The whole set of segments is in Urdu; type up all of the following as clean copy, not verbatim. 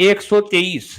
123,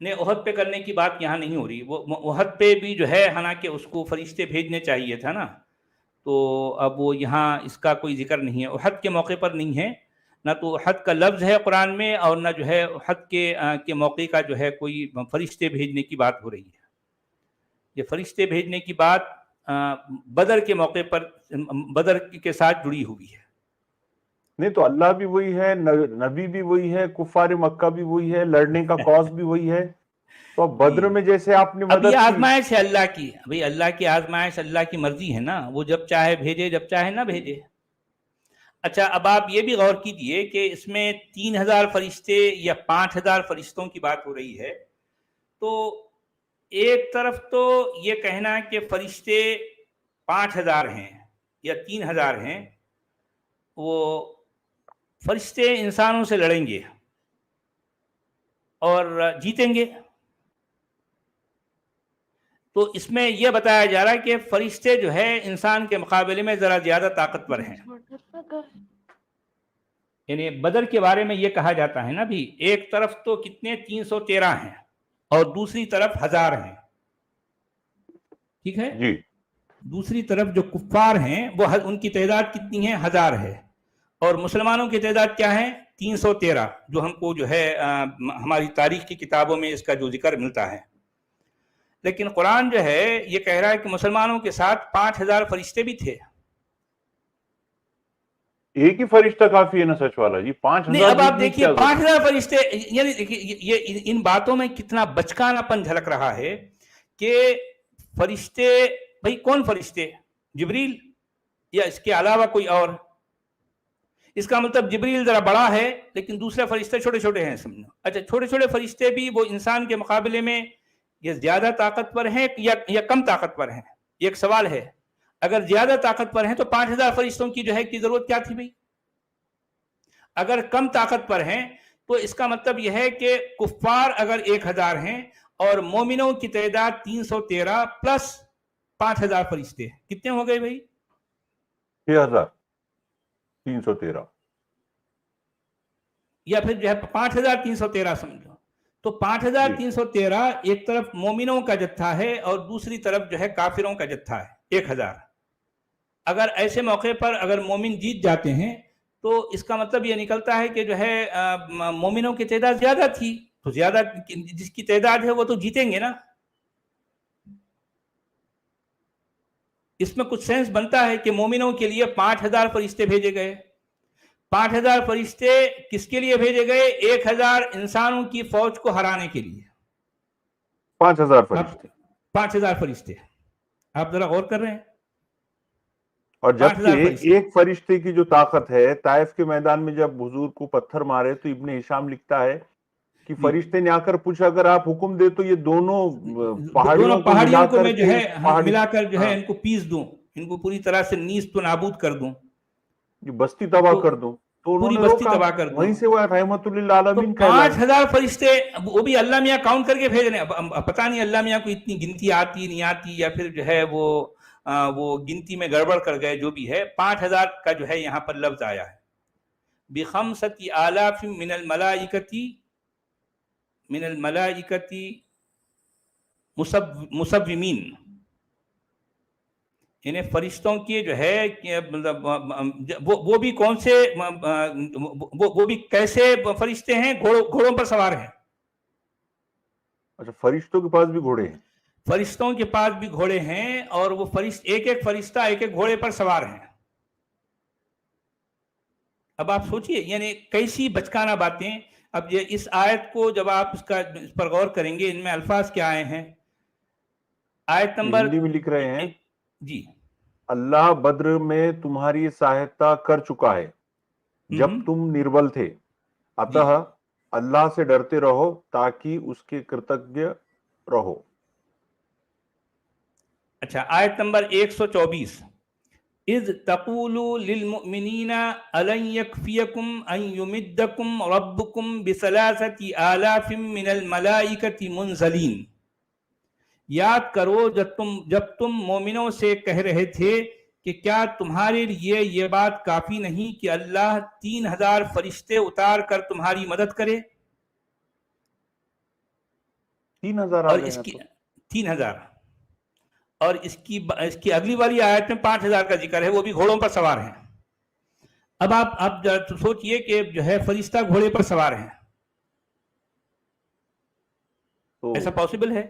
نہیں، احد پہ کرنے کی بات یہاں نہیں ہو رہی. وہ احد پہ بھی جو ہے حالانکہ اس کو فرشتے بھیجنے چاہیے تھا نا، تو اب وہ یہاں اس کا کوئی ذکر نہیں ہے، احد کے موقع پر نہیں ہے. نہ تو احد کا لفظ ہے قرآن میں، اور نہ جو ہے احد کے موقع کا جو ہے کوئی فرشتے بھیجنے کی بات ہو رہی ہے. یہ فرشتے بھیجنے کی بات بدر کے موقع پر، بدر کے ساتھ جڑی ہوئی ہے. نہیں تو اللہ بھی وہی ہے، نبی بھی وہی ہے، کفار مکہ بھی وہی ہے، لڑنے کا کاز بھی وہی ہے. تو اب بدر میں جیسے آپ نے اب یہ مدد کی، آزمائش ہے اللہ کی، بھئی اللہ کی آزمائش، اللہ کی مرضی ہے نا، وہ جب چاہے بھیجے، جب چاہے نہ بھیجے. اچھا، اب آپ یہ بھی غور کیجئے کہ اس میں 3000 فرشتے یا 5000 فرشتوں کی بات ہو رہی ہے. تو ایک طرف تو یہ کہنا کہ فرشتے 5000 ہیں یا 3000 ہیں، وہ فرشتے انسانوں سے لڑیں گے اور جیتیں گے. تو اس میں یہ بتایا جا رہا ہے کہ فرشتے جو ہے انسان کے مقابلے میں ذرا زیادہ طاقتور ہیں. یعنی بدر کے بارے میں یہ کہا جاتا ہے نا بھی، ایک طرف تو کتنے 313 ہیں اور دوسری طرف 1000 ہیں. ٹھیک ہے جی دوسری طرف جو کفار ہیں وہ ان کی تعداد کتنی ہے؟ 1000 ہے. اور مسلمانوں کی تعداد کیا ہے؟ 313، جو ہم کو جو ہے ہماری تاریخ کی کتابوں میں اس کا جو ذکر ملتا ہے. لیکن قرآن جو ہے یہ کہہ رہا ہے کہ مسلمانوں کے ساتھ 5000 فرشتے بھی تھے. ایک ہی فرشتہ کافی ہے نا سچ والا جی، 5000 نہیں، اب آپ بھیجنے کی دیکھیے کیا ضرورت؟ 5000 فرشتے، یعنی یہ ان باتوں میں کتنا بچکانہ پن جھلک رہا ہے کہ فرشتے، بھئی کون فرشتے؟ جبریل یا اس کے علاوہ کوئی اور؟ اس کا مطلب جبریل ذرا بڑا ہے لیکن دوسرے فرشتے چھوٹے چھوٹے ہیں، سمجھو. اچھا، چھوٹے چھوٹے فرشتے بھی وہ انسان کے مقابلے میں یہ زیادہ طاقتور ہیں یا کم طاقتور ہیں؟ یہ ایک سوال ہے. اگر زیادہ طاقتور ہیں تو 5000 فرشتوں کی جو ہے کی ضرورت کیا تھی بھئی؟ اگر کم طاقتور ہیں تو اس کا مطلب یہ ہے کہ کفار اگر 1000 ہیں اور مومنوں کی تعداد 313 پلس 5000 فرشتے، کتنے ہو گئے بھئی؟ 6313. یا پھر جو ہے 5313 سمجھو. تو 5313 ایک طرف مومنوں کا جتھا ہے اور دوسری طرف جو ہے کافروں کا جتھا ہے 1000. اگر ایسے موقع پر اگر مومن جیت جاتے ہیں تو اس کا مطلب یہ نکلتا ہے کہ جو ہے مومنوں کی تعداد زیادہ تھی، تو زیادہ جس کی تعداد ہے وہ تو جیتیں گے نا. اس میں کچھ سینس بنتا ہے کہ مومنوں کے لیے 5000 فرشتے بھیجے گئے. 5000 فرشتے کس کے لیے بھیجے گئے؟ 1000 انسانوں کی فوج کو ہرانے کے لیے. 5000 فرشتے. 5000 فرشتے، آپ ذرا غور کر رہے ہیں. اور جبکہ ایک فرشتے کی جو طاقت ہے، طائف کے میدان میں جب حضور کو پتھر مارے تو ابن ہشام لکھتا ہے کہ فرشتے نے آ کر پوچھا اگر آپ حکم دے تو یہ دونوں پہاڑیوں کو میں جو ہے ملا کر جو ہے ان کو پیس دوں، ان کو پوری طرح سے نیست و نابود کر دوں، بستی تباہ کر دوں. تو انہوں پوری نے بستی روکا، تباہ کر دوں. وہیں سے وہ رحمت للعالمین کہلائے. 5000 فرشتے، وہ بھی اللہ میاں کاؤنٹ کر کے بھیج رہے ہیں. پتہ نہیں اللہ میاں کو اتنی گنتی آتی نہیں آتی، یا پھر جو ہے وہ گنتی میں گڑبڑ کر گئے، جو بھی ہے. 5000 کا جو ہے یہاں پر لفظ آیا ہے. بِخَمْسَةِ آلَافٍ من الملائکتی مصومین، یعنی فرشتوں کی جو ہے وہ بھی کون سے، وہ بھی کیسے فرشتے ہیں؟ گھوڑوں پر سوار ہیں. اچھا، فرشتوں کے پاس بھی گھوڑے ہیں؟ فرشتوں کے پاس بھی گھوڑے ہیں، اور وہ ایک ایک فرشتہ ایک ایک گھوڑے پر سوار ہیں. اب آپ سوچئے یعنی کیسی بچکانہ باتیں. اب یہ اس آیت کو جب آپ اس پر غور کریں گے، ان میں الفاظ کیا آئے ہیں. آیت نمبر ہندی میں لکھ رہے ہیں، جی، اللہ بدر میں تمہاری سہایتا کر چکا ہے جب تم نربل تھے، اتہ اللہ سے ڈرتے رہو تاکہ اس کے کرتگیہ رہو. اچھا، آیت نمبر 124، اذ تقول للمؤمنین الن یکفیکم ان یمدکم ربکم بثلاثۃ آلاف من الملائکۃ منزلین. یاد کرو جب تم مومنوں سے کہہ رہے تھے کہ کیا تمہارے لیے یہ بات کافی نہیں کہ اللہ 3000 فرشتے اتار کر تمہاری مدد کرے. 3000 اور آ گئے اس ہیں کی تو 3000، اور اس کی اگلی والی آیت میں 5000 کا ذکر ہے، وہ بھی گھوڑوں پر سوار ہیں۔ اب آپ سوچئے کہ جو ہے فرشتہ گھوڑے پر سوار ہیں، ایسا پاسبل ہے؟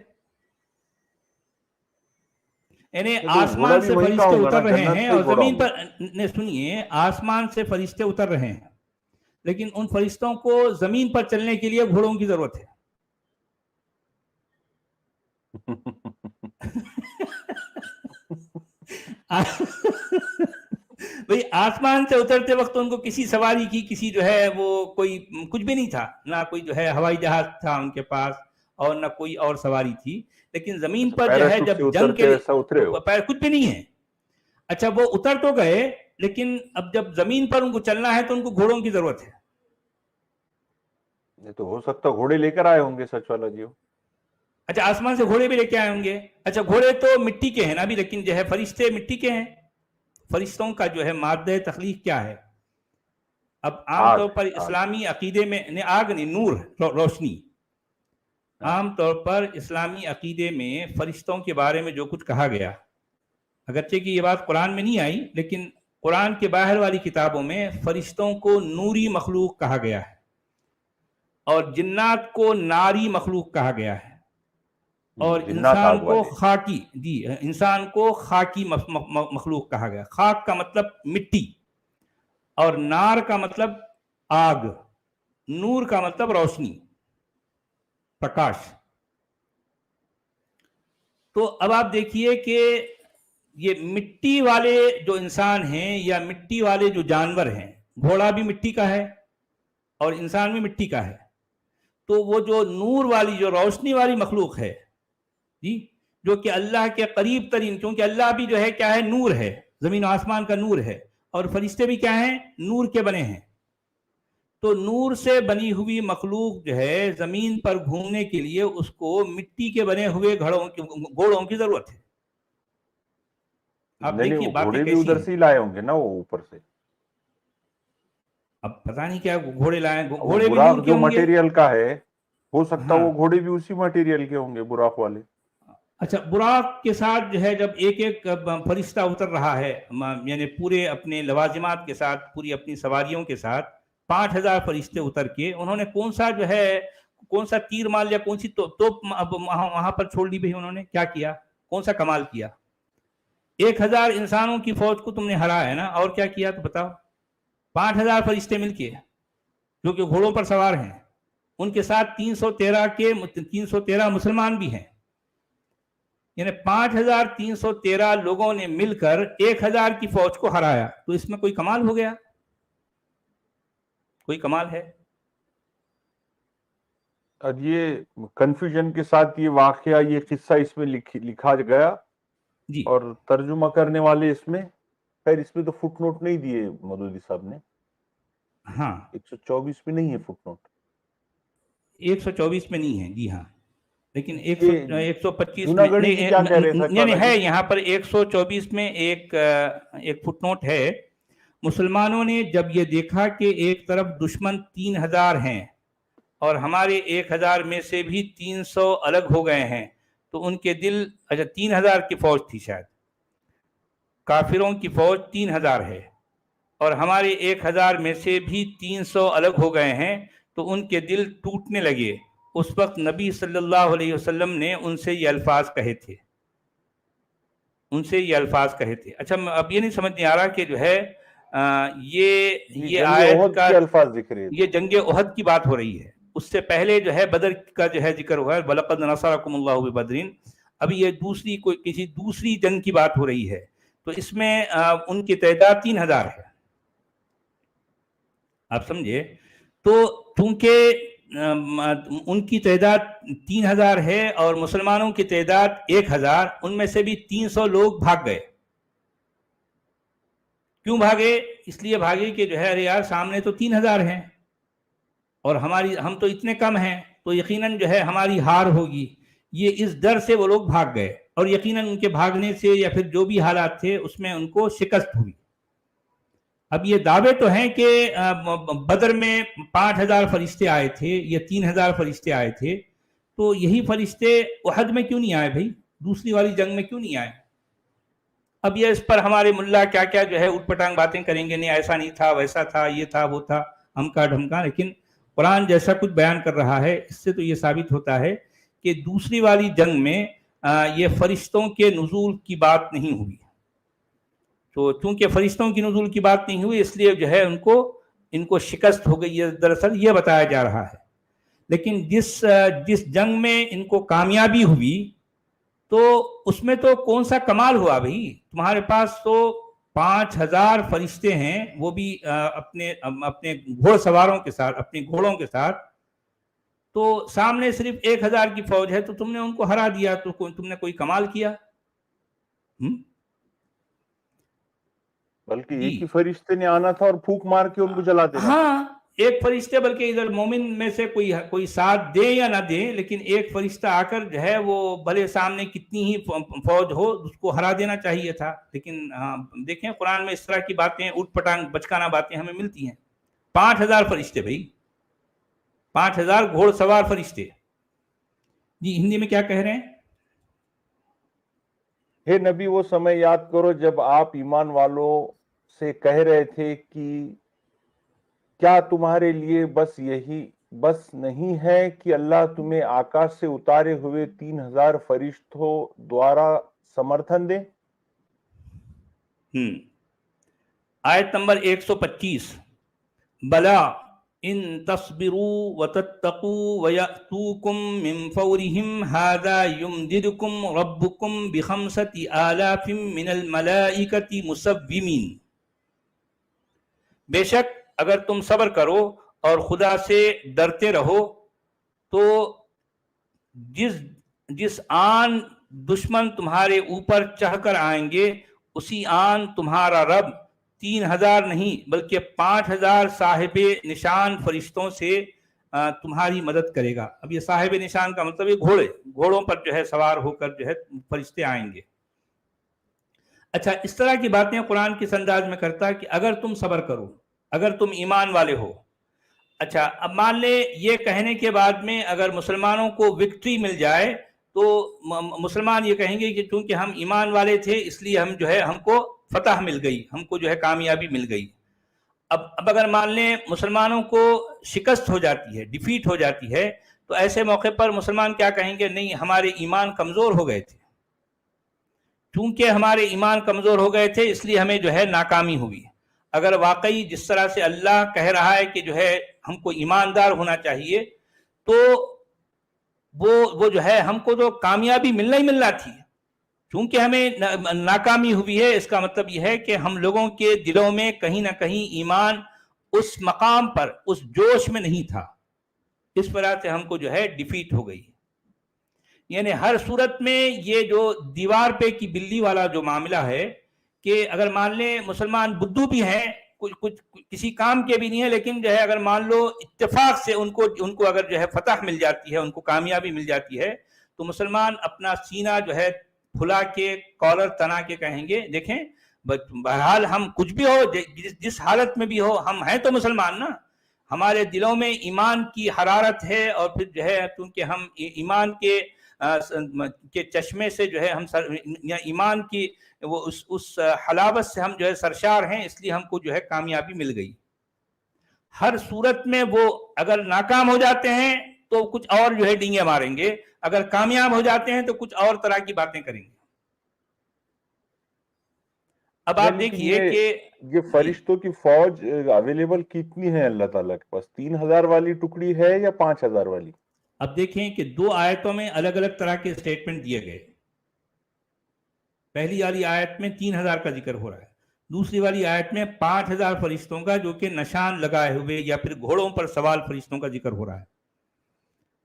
یعنی تو گھوڑا آسمان بھی سے وہیں کا فرشتے ہوگا نا، اتر رہے جنت ہیں کا ہی اور گھوڑا زمین ہوگا۔ پر، سنیے، آسمان سے فرشتے اتر رہے ہیں، لیکن ان فرشتوں کو زمین پر چلنے کے لیے گھوڑوں کی ضرورت ہے۔ بھئی آسمان سے اترتے وقت ان کو کسی سواری کی، کسی جو ہے وہ کوئی کچھ بھی نہیں تھا، نہ کوئی جو ہے ہوائی جہاز تھا ان کے پاس اور نہ کوئی اور سواری تھی، لیکن زمین اچھا، پر جو ہے پیراشوٹ سے جب اتر جنگ کے کے ایسا اترے ہو؟ پیر کچھ بھی نہیں ہے۔ اچھا وہ اتر تو گئے، لیکن اب جب زمین پر ان کو چلنا ہے تو ان کو گھوڑوں کی ضرورت ہے۔ نہیں تو ہو سکتا گھوڑے لے کر آئے ہوں گے سچ والا جیو۔ اچھا آسمان سے گھوڑے بھی لے کے آئے ہوں گے۔ اچھا گھوڑے تو مٹی کے ہیں نا بھی، لیکن جو ہے فرشتے مٹی کے ہیں۔ فرشتوں کا جو ہے مادہ تخلیق کیا ہے؟ اب عام آگ طور پر آگ اسلامی عقیدے میں آگ نہیں، نور، روشنی۔ عام طور پر اسلامی عقیدے میں فرشتوں کے بارے میں جو کچھ کہا گیا، اگرچہ کہ یہ بات قرآن میں نہیں آئی، لیکن قرآن کے باہر والی کتابوں میں فرشتوں کو نوری مخلوق کہا گیا ہے، اور جنات کو ناری مخلوق کہا گیا ہے، اور جنات انسان آگ کو والے۔ خاکی، انسان کو خاکی مخلوق کہا گیا۔ خاک کا مطلب مٹی، اور نار کا مطلب آگ، نور کا مطلب روشنی، پرکاش۔ تو اب آپ دیکھیے کہ یہ مٹی والے جو انسان ہیں یا مٹی والے جو جانور ہیں، گھوڑا بھی مٹی کا ہے اور انسان بھی مٹی کا ہے، تو وہ جو نور والی، جو روشنی والی مخلوق ہے جی، جو کہ اللہ کے قریب ترین، کیونکہ اللہ بھی جو ہے کیا ہے، نور ہے، زمین و آسمان کا نور ہے، اور فرشتے بھی کیا ہیں، نور کے بنے ہیں۔ تو نور سے بنی ہوئی مخلوق جو ہے زمین پر گھومنے کے لیے اس کو مٹی کے بنے ہوئے گھوڑوں کی ضرورت ہے۔ آپ نہیں دیکھیے وہ باتیں گھوڑے بھی کیسی ادھر ہیں۔ سے ہی لائے ہوں گے نا، وہ اوپر سے۔ اب پتہ نہیں کیا گھوڑے لائے، وہ گھوڑے بھی نور براق کے جو ہوں گے۔ مٹیریل کا ہے، ہو سکتا ہاں وہ گھوڑے بھی اسی مٹیریل کے ہوں گے، براق والے۔ اچھا، براق کے ساتھ جو ہے جب ایک ایک فرشتہ اتر رہا ہے، یعنی پورے اپنے لوازمات کے ساتھ، پوری اپنی سواریوں کے ساتھ 5000 فرشتے اتر کے، انہوں نے کون سا جو ہے، کون سا تیر مار لیا، کون سی توپ وہاں پر چھوڑ دی بھئی، انہوں نے کیا کیا، کون سا کمال کیا؟ 1000 انسانوں کی فوج کو تم نے ہرایا ہے نا، اور کیا کیا تو بتاؤ؟ 5000 فرشتے مل کے جو کہ گھوڑوں پر سوار ہیں، ان کے ساتھ 313 مسلمان بھی ہیں، یعنی 5313 لوگوں نے مل کر 1000 کی فوج کو ہرایا، تو اس میں کوئی کمال ہو گیا؟ کوئی کمال ہے؟ اور یہ کنفیوژن کے ساتھ یہ واقعہ، یہ قصہ اس میں لکھا گیا، جی اور ترجمہ کرنے والے اس میں، خیر اس میں تو فٹ نوٹ نہیں دیے مودودی صاحب نے، ہاں 124 میں نہیں ہے فٹ نوٹ۔ 124 میں نہیں ہے، جی ہاں، لیکن یہ 125 میں جوناگڑھی جی کیا کہہ رہے ہیں سچ والا نہیں ہے، جی؟ یہاں پر 124 میں ایک فٹ نوٹ ہے۔ مسلمانوں نے جب یہ دیکھا کہ ایک طرف دشمن 3000 ہیں اور ہمارے 1000 میں سے بھی 300 الگ ہو گئے ہیں، تو ان کے دل، اچھا 3000 کی فوج تھی شاید، کافروں کی فوج 3000 ہے اور ہمارے 1000 میں سے بھی 300 الگ ہو گئے ہیں، تو ان کے دل ٹوٹنے لگے۔ اس وقت نبی صلی اللہ علیہ وسلم نے ان سے یہ الفاظ کہے تھے، اچھا اب یہ نہیں سمجھ نہیں آ رہا کہ جو ہے یہ جنگ آیت احد کا، کے الفاظ دکھ رہے یہ تھے۔ جنگ احد کی بات ہو رہی ہے، اس سے پہلے جو ہے بدر کا جو ہے ذکر ہوا ہے، وَلَقَدْ نَصَرَكُمُ اللَّهُ بِبَدْرٍ۔ ابھی یہ کسی دوسری جنگ کی بات ہو رہی ہے، تو اس میں ان کی تعداد 3000 ہے، آپ سمجھے؟ تو چونکہ ان کی تعداد 3000 ہے اور مسلمانوں کی تعداد 1000، ان میں سے بھی 300 لوگ بھاگ گئے۔ کیوں بھاگے؟ اس لیے بھاگے کہ جو ہے ارے یار سامنے تو 3000 ہیں اور ہم تو اتنے کم ہیں، تو یقیناً جو ہے ہماری ہار ہوگی، یہ اس ڈر سے وہ لوگ بھاگ گئے، اور یقیناً ان کے بھاگنے سے یا پھر جو بھی حالات تھے اس میں ان کو شکست ہوئی۔ اب یہ دعوے تو ہیں کہ بدر میں 5000 فرشتے آئے تھے یا 3000 فرشتے آئے تھے، تو یہی فرشتے احد میں کیوں نہیں آئے بھائی؟ دوسری والی جنگ میں کیوں نہیں آئے؟ اب یہ اس پر ہمارے ملا کیا کیا جو ہے اٹھ پٹانگ باتیں کریں گے، نہیں ایسا نہیں تھا، ویسا تھا، یہ تھا وہ تھا، ہم کا ڈھمکا. لیکن قرآن جیسا کچھ بیان کر رہا ہے، اس سے تو یہ ثابت ہوتا ہے کہ دوسری والی جنگ میں یہ فرشتوں کے نزول کی بات نہیں ہوئی. تو چونکہ فرشتوں کی نزول کی بات نہیں ہوئی، اس لیے جو ہے ان کو شکست ہو گئی ہے، دراصل یہ بتایا جا رہا ہے. لیکن جس جنگ میں ان کو کامیابی ہوئی تو اس میں تو کون سا کمال ہوا بھائی؟ تمہارے پاس تو 5000 فرشتے ہیں، وہ بھی اپنے گھوڑ سواروں کے ساتھ، اپنے گھوڑوں کے ساتھ. تو سامنے صرف 1000 کی فوج ہے، تو تم نے ان کو ہرا دیا، تو تم نے کوئی کمال کیا؟ بلکہ جی ایک ہی فرشتے نے آنا تھا اور پھونک مار کے ان کو جلا دینا تھا. ہاں، ایک فرشتے، بلکہ ادھر مومن میں سے کوئی ساتھ دے یا نہ دے، لیکن ایک فرشتہ آ کر جو ہے وہ بھلے سامنے کتنی ہی فوج ہو اس کو ہرا دینا چاہیے تھا. لیکن دیکھیں قرآن میں اس طرح کی باتیں، اٹھ پٹانگ بچکانہ باتیں ہمیں ملتی ہیں. 5000 فرشتے بھائی، 5000 گھوڑ سوار فرشتے. جی ہندی میں کیا کہہ رہے ہیں؟ ہے نبی وہ سمے یاد کرو جب آپ ایمان والوں سے کہہ رہے تھے کہ کیا تمہارے لیے بس نہیں ہے کہ اللہ تمہیں آکاش سے اتارے ہوئے 3000 فرشتوں دوارا سمرتھن دے. آیت نمبر 125. بلا ان تصبروا وتتقوا ويأتوكم من فورهم هذا يمددكم ربكم ب5000 من الملائكة مسومين. بے شک اگر تم صبر کرو اور خدا سے ڈرتے رہو تو جس آن دشمن تمہارے اوپر چڑھ کر آئیں گے، اسی آن تمہارا رب 3000 نہیں بلکہ 5000 صاحب نشان فرشتوں سے تمہاری مدد کرے گا. اب یہ صاحب نشان کا مطلب یہ گھوڑوں پر جو ہے سوار ہو کر جو ہے فرشتے آئیں گے. اچھا، اس طرح کی باتیں قرآن کس انداز میں کرتا ہے کہ اگر تم صبر کرو، اگر تم ایمان والے ہو. اچھا، اب مان لے یہ کہنے کے بعد میں اگر مسلمانوں کو وکٹری مل جائے تو مسلمان یہ کہیں گے کہ چونکہ ہم ایمان والے تھے اس لیے ہم کو فتح مل گئی، ہم کو جو ہے کامیابی مل گئی. اب اگر مان لیں مسلمانوں کو شکست ہو جاتی ہے، ڈیفیٹ ہو جاتی ہے، تو ایسے موقع پر مسلمان کیا کہیں گے؟ نہیں، ہمارے ایمان کمزور ہو گئے تھے، چونکہ ہمارے ایمان کمزور ہو گئے تھے اس لیے ہمیں جو ہے ناکامی ہوئی. اگر واقعی جس طرح سے اللہ کہہ رہا ہے کہ جو ہے ہم کو ایماندار ہونا چاہیے، تو وہ جو ہے ہم کو تو کامیابی ملنا ہی ملنا تھی. چونکہ ہمیں ناکامی ہوئی ہے، اس کا مطلب یہ ہے کہ ہم لوگوں کے دلوں میں کہیں نہ کہیں ایمان اس مقام پر، اس جوش میں نہیں تھا، اس طرح سے ہم کو جو ہے ڈیفیٹ ہو گئی. یعنی ہر صورت میں یہ جو دیوار پہ کی بلی والا جو معاملہ ہے کہ اگر مان لیں مسلمان بدھو بھی ہیں، کچھ کسی کام کے بھی نہیں ہے، لیکن جو ہے اگر مان لو اتفاق سے ان کو اگر جو ہے فتح مل جاتی ہے، ان کو کامیابی مل جاتی ہے، تو مسلمان اپنا سینہ جو ہے پھلا کے، کالر تنا کے کہیں گے دیکھیں بہرحال ہم کچھ بھی ہو، جس حالت میں بھی ہو، ہم ہیں تو مسلمان نا. ہمارے دلوں میں ایمان کی حرارت ہے، اور پھر جو ہے کیونکہ ہم ایمان کے چشمے سے جو ہے ہم ایمان کی وہ اس حلاوت سے ہم جو ہے سرشار ہیں، اس لیے ہم کو جو ہے کامیابی مل گئی. ہر صورت میں وہ اگر ناکام ہو جاتے ہیں تو کچھ اور جو ہے ڈینگے ماریں گے، اگر کامیاب ہو جاتے ہیں تو کچھ اور طرح کی باتیں کریں گے. اب آپ دیکھیے کہ یہ فرشتوں کی فوج اویلیبل کتنی ہے اللہ تعالیٰ کے پاس؟ 3000 والی ٹکڑی ہے یا 5000 والی؟ اب دیکھیں کہ 2 آیتوں میں الگ الگ طرح کے سٹیٹمنٹ دیے گئے. پہلی والی آیت میں 3000 کا ذکر ہو رہا ہے، دوسری والی آیت میں 5000 فرشتوں کا، جو کہ نشان لگائے ہوئے یا پھر گھوڑوں پر سوال فرشتوں کا ذکر ہو رہا ہے.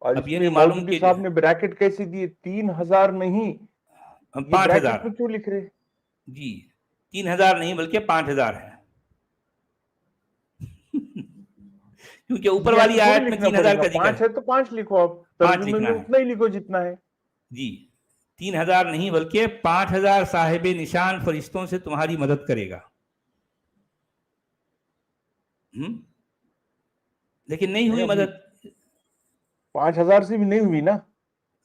اور اب اس یہ میں نہیں معلوم مولوی کہ صاحب نے بریکٹ کیسی دی؟ 3000 نہیں، یہ 5000. بریکٹ میں کیوں لکھ رہے؟ جی 3000 نہیں بلکہ 5000 ہے کیونکہ اوپر یہ ایسے والی تھوڑی آیت میں لکھنا 3000 پڑے کا گا، ذکر 5 ہے تو 5 لکھو، آپ 5 ترجمے میں لکھنا ہے. اتنا ہی لکھو جتنا ہے. جی 3000 نہیں بلکہ 5000 صاحب نشان فرشتوں سے تمہاری مدد کرے گا. لیکن نہیں ہوئی مدد. 5000 سے بھی نہیں ہوئی نا.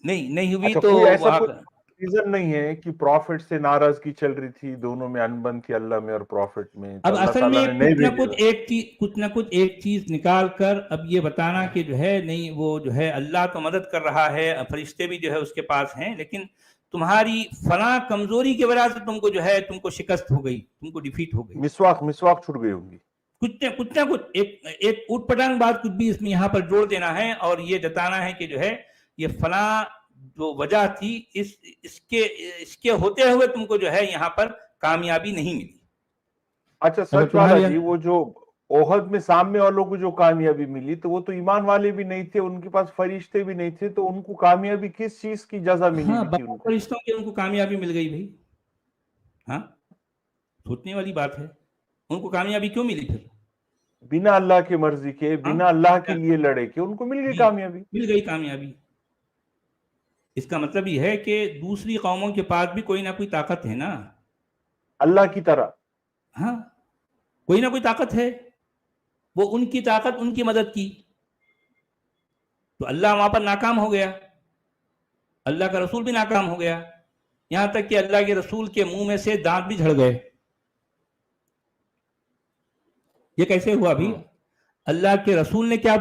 نہیں ہوئی اچھا تو کوئی ایسا کوئی ریزن نہیں ہے کہ پروفٹ سے ناراضگی چل رہی تھی، دونوں میں انبن تھی اللہ میں اور پروفٹ میں، تو اب اللہ اصل میں تعالیٰ نے نہیں کچھ نہ کچھ ایک چیز نکال کر اب یہ بتانا کہ جو ہے نہیں وہ جو ہے اللہ تو مدد کر رہا ہے، فرشتے بھی جو ہے اس کے پاس ہیں، لیکن تمہاری فلاں کمزوری کی وجہ سے تم کو جو ہے تم کو شکست ہو گئی، تم کو ڈیفیٹ ہو گئی، مسواک چھوٹ گئی ہوں گی. کچھ نہ کچھ ایک اوٹ پٹانگ بات کچھ بھی اس میں یہاں پر جوڑ دینا ہے اور یہ جتانا ہے کہ جو ہے یہ فلاں جو وجہ تھی اس کے ہوتے ہوئے تم کو جو ہے یہاں پر کامیابی نہیں ملی. اچھا سچ والا جی، وہ جو اوہد میں سامنے والوں کو جو کامیابی ملی تو وہ تو ایمان والے بھی نہیں تھے، ان کے پاس فرشتے بھی نہیں تھے، تو ان کو کامیابی کس چیز کی جزا ملی ہاں ہوئی تھی ان کو؟ فرشتوں کی ان کو کامیابی مل گئی بھائی. ہاں سوچنے والی بات ہے، ان کو کامیابی کیوں ملی پھر؟ بنا اللہ کی مرضی کے، بنا اللہ کے لیے لڑے کے ان کو مل گئی جی کامیابی. مل گئی کامیابی. اس کا مطلب یہ ہے کہ دوسری قوموں کے پاس بھی کوئی نہ کوئی طاقت ہے نا اللہ کی طرح. ہاں کوئی نہ کوئی طاقت ہے، وہ ان کی طاقت ان کی مدد کی تو اللہ وہاں پر ناکام ہو گیا، اللہ کا رسول بھی ناکام ہو گیا، یہاں تک کہ اللہ کے رسول کے منہ میں سے دانت بھی جھڑ گئے. یہ کیسے ہوا بھی؟ اللہ کے رسول نے کیا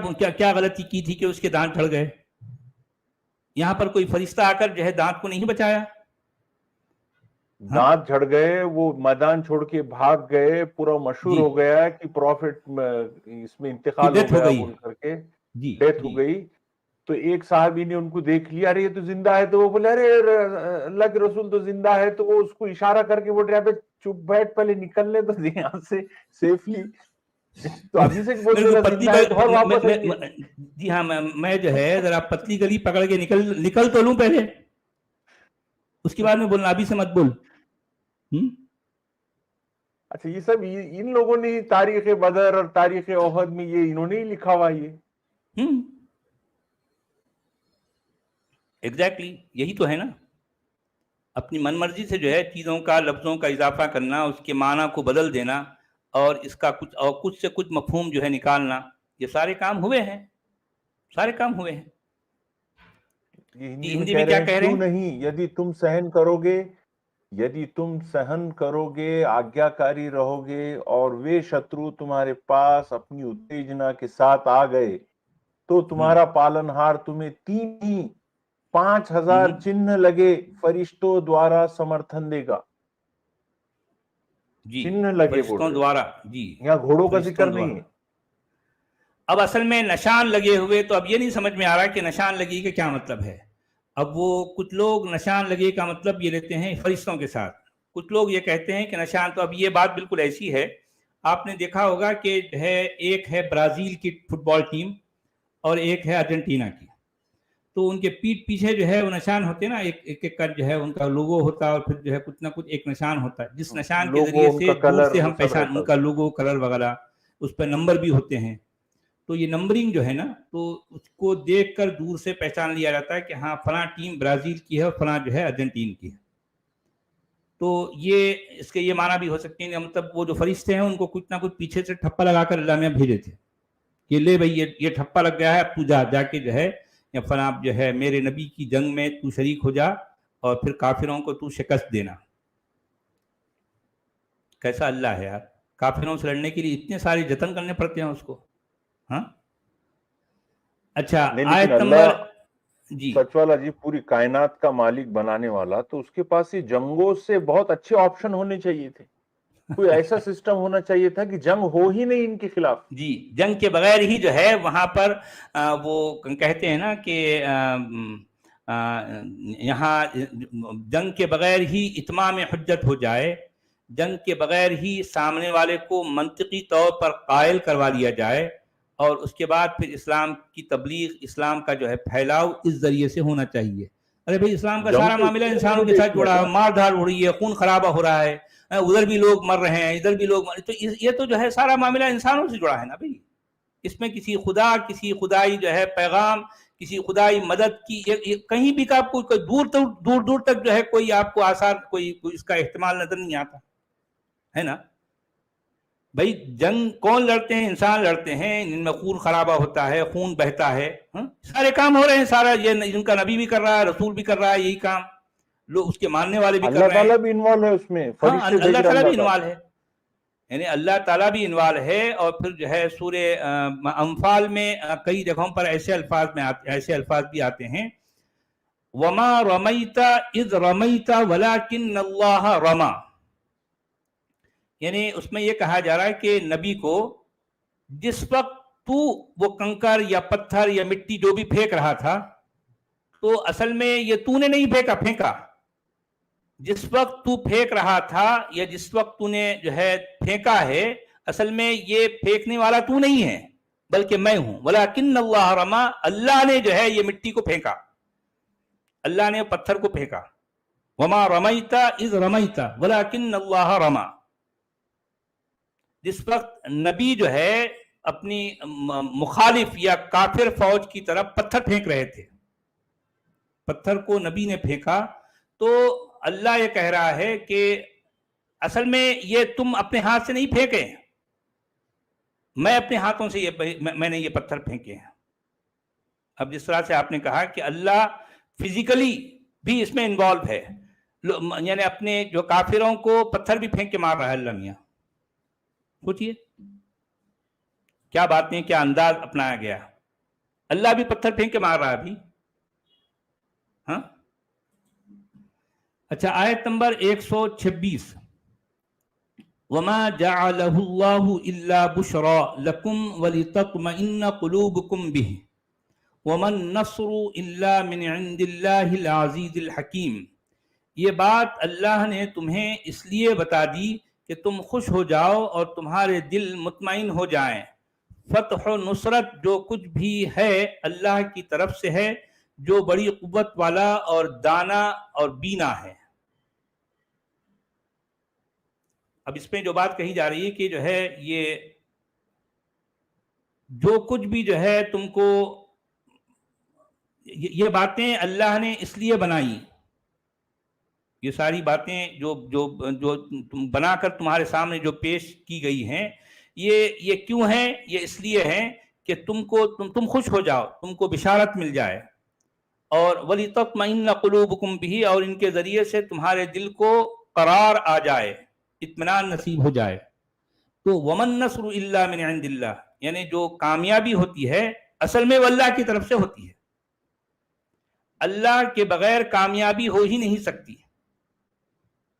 غلطی کی تھی کہ اس کے دانت جھڑ گئے؟ یہاں پر کوئی فرشتہ آ کر جو ہے دانت کو نہیں بچایا؟ دانت جھڑ گئے، وہ میدان چھوڑ کے بھاگ گئے، پورا مشہور ہو گیا کہ پروفٹ اس میں انتقال ہو گیا بول کر کے ڈیتھ ہو گئی. تو ایک صحابی نے ان کو دیکھ لیا، ارے یہ تو زندہ ہے، تو وہ بولے ارے اللہ کے رسول تو زندہ ہے، تو وہ اس کو اشارہ کر کے بول رہے چپ بیٹھ، پہلے نکلنے تو یہاں سے سیفلی. تو ابھی سے بول رہے زندہ ہے تو اور واپس جی ہاں میں جو ہے ذرا پتلی گلی پکڑ کے نکل تو لوں پہلے، اس کے بعد میں بولنا ابھی سے مت بول. اچھا یہ سب ان لوگوں نے تاریخ بدر اور تاریخ احد میں یہ انہوں نے ہی لکھا ہوا یہ. ایگزیکٹلی یہی تو ہے نا، اپنی من مرضی سے جو ہے چیزوں کا لفظوں کا اضافہ کرنا، اس کے معنی کو بدل دینا اور اس کا کچھ سے کچھ مفہوم جو ہے نکالنا، یہ سارے کام ہوئے ہیں، سارے کام ہوئے ہیں. یہ ہندی میں کیا کہہ رہے ہیں؟ کیوں نہیں، یدی تم سہن کرو گے، آگیاکاری رہو گے اور وہ شترو تمہارے پاس اپنی اتیجنا کے ساتھ آ گئے تو تمہارا پالنہار تمہیں 5,000 چنہ لگے فرشتوں دوارا سمرتھن دے گا. جی چنہ لگے فرشتوں دوارا، جی یہاں گھوڑوں کا ذکر نہیں ہے. اب اصل میں نشان لگے ہوئے، تو اب یہ نہیں سمجھ میں آ رہا کہ نشان لگی کا کیا مطلب ہے. اب وہ کچھ لوگ نشان لگے کا مطلب یہ لیتے ہیں فرشتوں کے ساتھ، کچھ لوگ یہ کہتے ہیں کہ نشان، تو اب یہ بات بالکل ایسی ہے، آپ نے دیکھا ہوگا کہ ایک ہے برازیل کی فٹ بال ٹیم اور ایک ہے ارجنٹینا کی، تو ان کے پیٹ پیچھے جو ہے وہ نشان ہوتے ہیں نا، ایک کا جو ہے ان کا لوگو ہوتا ہے اور پھر جو ہے کچھ نہ کچھ ایک نشان ہوتا ہے، جس نشان کے ذریعے سے دور سے ہم پہچان، ان کا لوگو کلر وغیرہ اس پہ نمبر بھی ہوتے ہیں، تو یہ نمبرنگ جو ہے نا، تو اس کو دیکھ کر دور سے پہچان لیا جاتا ہے کہ ہاں فلاں ٹیم برازیل کی ہے اور فلاں جو ہے ارجنٹین کی ہے. تو یہ اس کے یہ معنی بھی ہو سکتے ہیں، مطلب وہ جو فرشتے ہیں ان کو کچھ نہ کچھ پیچھے سے ٹھپا لگا کر اللہ میں بھیجے تھے کہ لے بھائی یہ ٹھپا لگ گیا ہے، اب تو جا کے جو ہے یا فلاں جو ہے میرے نبی کی جنگ میں تو شریک ہو جا اور پھر کافروں کو تو شکست دینا. کیسا اللہ ہے یار، کافروں سے لڑنے کے لیے اتنے سارے جتن کرنے پڑتے ہیں اس کو. ہاں اچھا آیت نمبر، جی سچ والا جی پوری کائنات کا مالک بنانے والا، تو اس کے پاس یہ جنگوں سے بہت اچھے آپشن ہونے چاہیے تھے، کوئی ایسا سسٹم ہونا چاہیے تھا کہ جنگ ہو ہی نہیں ان کے خلاف. جی جنگ کے بغیر ہی جو ہے وہاں پر وہ کہتے ہیں نا کہ یہاں جنگ کے بغیر ہی اتمام حجت ہو جائے، جنگ کے بغیر ہی سامنے والے کو منطقی طور پر قائل کروا دیا جائے، اور اس کے بعد پھر اسلام کی تبلیغ، اسلام کا جو ہے پھیلاؤ اس ذریعے سے ہونا چاہیے. ارے بھائی اسلام کا سارا معاملہ انسانوں کے ساتھ جڑا ہے، مار دھاڑ ہو رہی ہے، خون خرابہ ہو رہا ہے، ادھر بھی لوگ مر رہے ہیں ادھر بھی لوگ تو یہ تو جو ہے سارا معاملہ انسانوں سے جڑا ہے نا بھائی. اس میں کسی خدا، کسی خدائی جو ہے پیغام، کسی خدائی مدد کی کہیں بھی کا کوئی دور تک جو ہے کوئی آپ کو آثار، کوئی اس کا احتمال نظر نہیں آتا ہے نا. بھائی جنگ کون لڑتے ہیں؟ انسان لڑتے ہیں، ان میں خون خرابہ ہوتا ہے، خون بہتا ہے، سارے کام ہو رہے ہیں، سارا یہ ان کا نبی بھی کر رہا ہے، رسول بھی کر رہا ہے یہی کام، لوگ اس کے ماننے والے بھی کر اللہ رہے ہیں. تعالیٰ بھی انوالو ہے اس میں، ہاں فرشتے بھیج اللہ رہے تعالیٰ بھی اللہ تعالیٰ. انوالو ہے، یعنی اللہ تعالیٰ بھی انوالو ہے. اور پھر جو ہے سورہ انفال میں کئی جگہوں پر ایسے الفاظ بھی آتے ہیں، وما رمیت اذ رمیت ولکن اللہ رما، یعنی اس میں یہ کہا جا رہا ہے کہ نبی کو جس وقت تو وہ کنکر یا پتھر یا مٹی جو بھی پھینک رہا تھا، تو اصل میں یہ تو نے نہیں پھینکا، جس وقت تو پھینک رہا تھا یا جس وقت تو نے جو ہے پھینکا ہے، اصل میں یہ پھینکنے والا تو نہیں ہے بلکہ میں ہوں. ولکن اللہ رما، اللہ نے جو ہے یہ مٹی کو پھینکا، اللہ نے پتھر کو پھینکا. وما رمیت اذ رمیت ولکن اللہ رما، جس وقت نبی جو ہے اپنی مخالف یا کافر فوج کی طرف پتھر پھینک رہے تھے، پتھر کو نبی نے پھینکا، تو اللہ یہ کہہ رہا ہے کہ اصل میں یہ تم اپنے ہاتھ سے نہیں پھینکے، میں اپنے ہاتھوں سے میں نے یہ پتھر پھینکے ہیں. اب جس طرح سے آپ نے کہا کہ اللہ فزیکلی بھی اس میں انوالو ہے، یعنی اپنے جو کافروں کو پتھر بھی پھینک کے مار رہا ہے اللہ میاں. سوچئے کیا باتیں، کیا انداز اپنایا گیا. اللہ بھی پتھر پھینک کے مار رہا ہے ابھی. ہاں اچھا، آیت نمبر 126، وما جعلہ اللہ الا بشرا لکم ولتطمئن قلوبکم بہ وما النصر الا من عند اللہ العزیز الحکیم. یہ بات اللہ نے تمہیں اس لیے بتا دی کہ تم خوش ہو جاؤ اور تمہارے دل مطمئن ہو جائیں. فتح و نصرت جو کچھ بھی ہے اللہ کی طرف سے ہے، جو بڑی قوت والا اور دانا اور بینا ہے. اب اس میں جو بات کہی جا رہی ہے کہ جو ہے یہ جو کچھ بھی جو ہے تم کو یہ باتیں اللہ نے اس لیے بنائی، یہ ساری باتیں جو تم بنا کر تمہارے سامنے جو پیش کی گئی ہیں، یہ کیوں ہیں؟ یہ اس لیے ہیں کہ تم خوش ہو جاؤ، تم کو بشارت مل جائے، اور وَلِتَطْمَئِنَّ قُلُوبُكُمْ بِهِ، اور ان کے ذریعے سے تمہارے دل کو قرار آ جائے، اطمینان نصیب ہو جائے. تو وَمَن نَّصْرُ إِلَّا مِنْ عِنْدِ اللَّهِ، یعنی جو کامیابی ہوتی ہے اصل میں وہ اللہ کی طرف سے ہوتی ہے. اللہ کے بغیر کامیابی ہو ہی نہیں سکتی.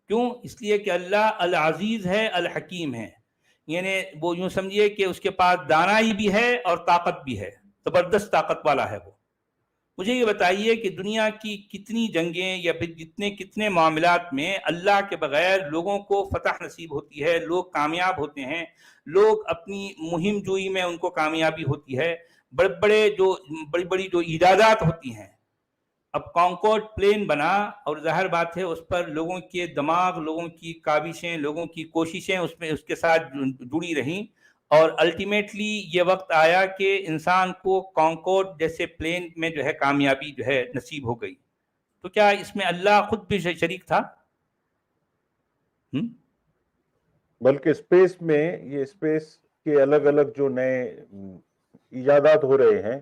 کیوں؟ اس لیے کہ اللہ العزیز ہے، الحکیم ہے، یعنی وہ یوں سمجھیے کہ اس کے پاس دانائی بھی ہے اور طاقت بھی ہے، زبردست طاقت والا ہے وہ. مجھے یہ بتائیے کہ دنیا کی کتنی جنگیں یا پھر کتنے معاملات میں اللہ کے بغیر لوگوں کو فتح نصیب ہوتی ہے، لوگ کامیاب ہوتے ہیں، لوگ اپنی مہم جوئی میں ان کو کامیابی ہوتی ہے، بڑی بڑی جو ایجادات ہوتی ہیں. اب کانکورڈ پلین بنا اور ظاہر بات ہے اس پر لوگوں کے دماغ، لوگوں کی کاوشیں، لوگوں کی کوششیں اس کے ساتھ جڑی رہیں، اور الٹیمیٹلی یہ وقت آیا کہ انسان کو کانکورڈ جیسے پلین میں جو ہے کامیابی جو ہے نصیب ہو گئی. تو کیا اس میں اللہ خود بھی شریک تھا؟ بلکہ اسپیس میں یہ اسپیس کے الگ الگ جو نئے ایجادات ہو رہے ہیں،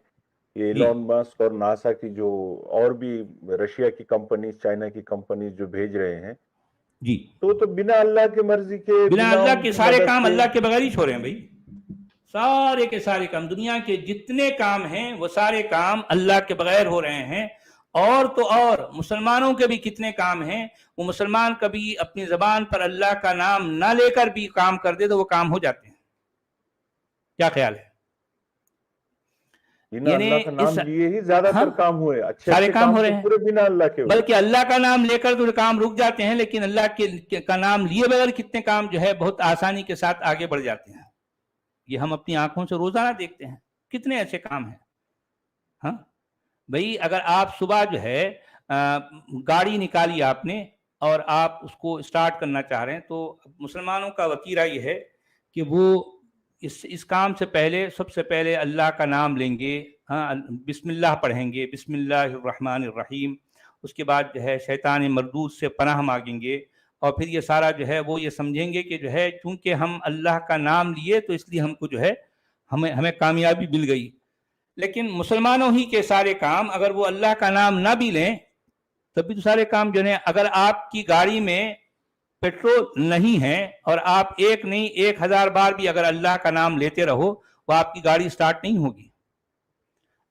یہ ایلون مسک اور ناسا کی جو اور بھی رشیا کی کمپنیز، چائنا کی کمپنیز جو بھیج رہے ہیں، جی تو بنا اللہ کے مرضی کے، بنا اللہ ان کے کی سارے مدد کام کے، اللہ کے بغیر ہی چھوڑ رہے ہیں بھائی. سارے کے سارے کام، دنیا کے جتنے کام ہیں وہ سارے کام اللہ کے بغیر ہو رہے ہیں. اور تو اور مسلمانوں کے بھی کتنے کام ہیں، وہ مسلمان کبھی اپنی زبان پر اللہ کا نام نہ لے کر بھی کام کر دے تو وہ کام ہو جاتے ہیں. کیا خیال ہے؟ بنا اللہ کا نام لیے ہی زیادہ تر کام ہوئے، اچھے سارے اچھے کام ہو تو رہے ہیں، پورے بنا اللہ کے ہوئے. بلکہ اللہ کا نام لے کر تو کام رک جاتے ہیں، لیکن اللہ کا نام لیے بغیر کتنے کام جو ہے بہت آسانی کے ساتھ آگے بڑھ جاتے ہیں. یہ ہم اپنی آنکھوں سے روزانہ دیکھتے ہیں، کتنے ایسے کام ہیں. ہاں بھائی، اگر آپ صبح جو ہے گاڑی نکالی آپ نے اور آپ اس کو اسٹارٹ کرنا چاہ رہے ہیں، تو مسلمانوں کا وتیرہ یہ ہے کہ وہ اس کام سے پہلے سب سے پہلے اللہ کا نام لیں گے، ہاں بسم اللہ پڑھیں گے، بسم اللہ الرحمن الرحیم. اس کے بعد جو ہے شیطان مردود سے پناہ مانگیں گے، اور پھر یہ سارا جو ہے وہ یہ سمجھیں گے کہ جو ہے چونکہ ہم اللہ کا نام لیے تو اس لیے ہم کو جو ہے ہمیں کامیابی مل گئی. لیکن مسلمانوں ہی کے سارے کام اگر وہ اللہ کا نام نہ بھی لیں تب بھی تو سارے کام جو ہے، اگر آپ کی گاڑی میں پیٹرول نہیں ہے اور آپ ایک نہیں 1000 بار بھی اگر اللہ کا نام لیتے رہو وہ آپ کی گاڑی سٹارٹ نہیں ہوگی.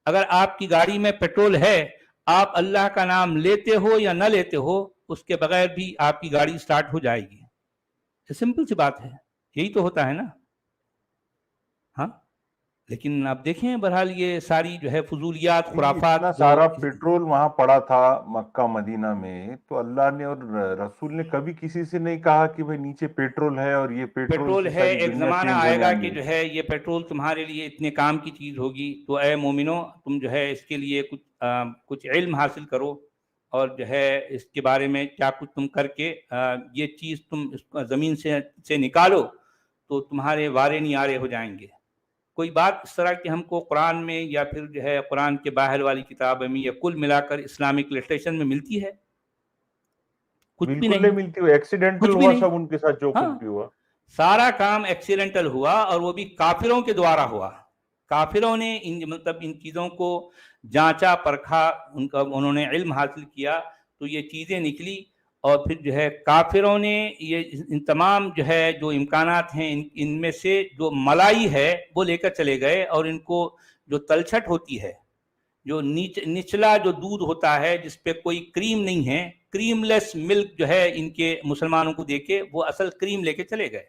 اگر آپ کی گاڑی میں پیٹرول ہے، آپ اللہ کا نام لیتے ہو یا نہ لیتے ہو، اس کے بغیر بھی آپ کی گاڑی سٹارٹ ہو جائے گی. سمپل سی بات ہے، یہی تو ہوتا ہے نا. ہاں لیکن آپ دیکھیں بہرحال یہ ساری جو ہے فضولیات خرافات اتنا جو سارا پیٹرول وہاں پڑا تھا مکہ مدینہ میں، تو اللہ نے اور رسول نے کبھی کسی سے نہیں کہا کہ بھئی نیچے پیٹرول ہے اور یہ پیٹرول پیٹرول سے ہے. ساری ایک دنیا زمانہ چینج ہو آئے گا جائیں کہ گی. جو ہے یہ پیٹرول تمہارے لیے اتنے کام کی چیز ہوگی، تو اے مومنو تم جو ہے اس کے لیے کچھ علم حاصل کرو اور جو ہے اس کے بارے میں کیا کچھ تم کر کے یہ چیز تم اس کو زمین سے نکالو تو تمہارے وارے نہیں آرے ہو جائیں گے. کوئی بات اس طرح کی ہم کو قرآن میں یا پھر جو ہے قرآن کے باہر والی کتاب میں یا کل ملا کر اسلامک لٹریچر میں ملتی ہے؟ کچھ بھی بالکل نہیں، نہیں ملتی. وہ ایکسیڈنٹل کچھ بھی ہوا نہیں. سب ان کے ساتھ جو ہاں کچھ بھی ہوا. سارا کام ایکسیڈنٹل ہوا اور وہ بھی کافروں کے دوارا ہوا. کافروں نے ان چیزوں کو جانچا پرکھا، انہوں نے علم حاصل کیا تو یہ چیزیں نکلی. اور پھر جو ہے کافروں نے یہ ان تمام جو ہے جو امکانات ہیں ان میں سے جو ملائی ہے وہ لے کر چلے گئے، اور ان کو جو تلچھٹ ہوتی ہے، جو نچلا جو دودھ ہوتا ہے جس پہ کوئی کریم نہیں ہے، کریم لیس ملک جو ہے ان کے مسلمانوں کو دے کے وہ اصل کریم لے کے چلے گئے.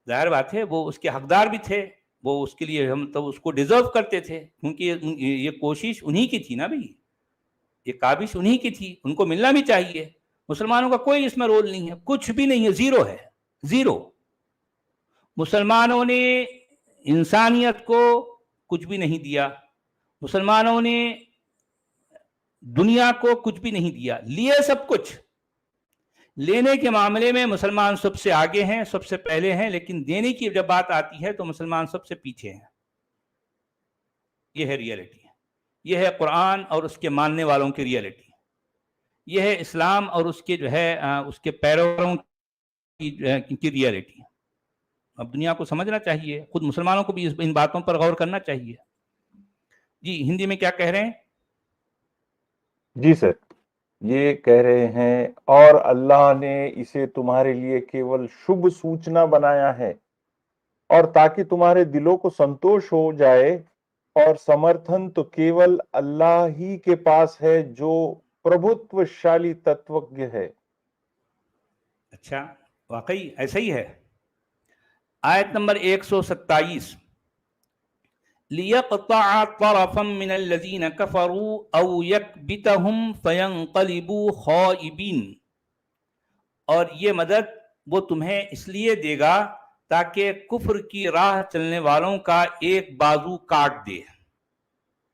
ظاہر بات ہے وہ اس کے حقدار بھی تھے، وہ اس کے لیے ہم تو اس کو ڈیزرو کرتے تھے، کیونکہ یہ کوشش انہی کی تھی نا بھائی، یہ کاوش انہی کی تھی، ان کو ملنا بھی چاہیے. مسلمانوں کا کوئی اس میں رول نہیں ہے، کچھ بھی نہیں ہے، زیرو ہے، زیرو. مسلمانوں نے انسانیت کو کچھ بھی نہیں دیا، مسلمانوں نے دنیا کو کچھ بھی نہیں دیا، لیے سب کچھ. لینے کے معاملے میں مسلمان سب سے آگے ہیں، سب سے پہلے ہیں، لیکن دینے کی جب بات آتی ہے تو مسلمان سب سے پیچھے ہیں. یہ ہے ریئلٹی، یہ ہے قرآن اور اس کے ماننے والوں کی ریئلٹی، یہ ہے اسلام اور اس کے جو ہے اس کے پیروکاروں کی ریئلٹی. اب دنیا کو سمجھنا چاہیے، خود مسلمانوں کو بھی ان باتوں پر غور کرنا چاہیے. جی ہندی میں کیا کہہ رہے ہیں؟ جی سر، یہ کہہ رہے ہیں اور اللہ نے اسے تمہارے لیے کیول شبھ سوچنا بنایا ہے اور تاکہ تمہارے دلوں کو سنتوش ہو جائے، اور سمرتھن تو کیول اللہ ہی کے پاس ہے جو پربھتوشالی تتوجఞ ہے. اچھا واقعی ایسا ہی ہے. آیت نمبر 127، لِيَقْطَعَ طَرَفًا مِّنَ الَّذِينَ كَفَرُوا أَوْ يَكْبِتَهُمْ فَيَنْقَلِبُوا خَائِبِينَ. اور یہ مدد وہ تمہیں اس لیے دے گا تاکہ کفر کی راہ چلنے والوں کا ایک بازو کاٹ دے،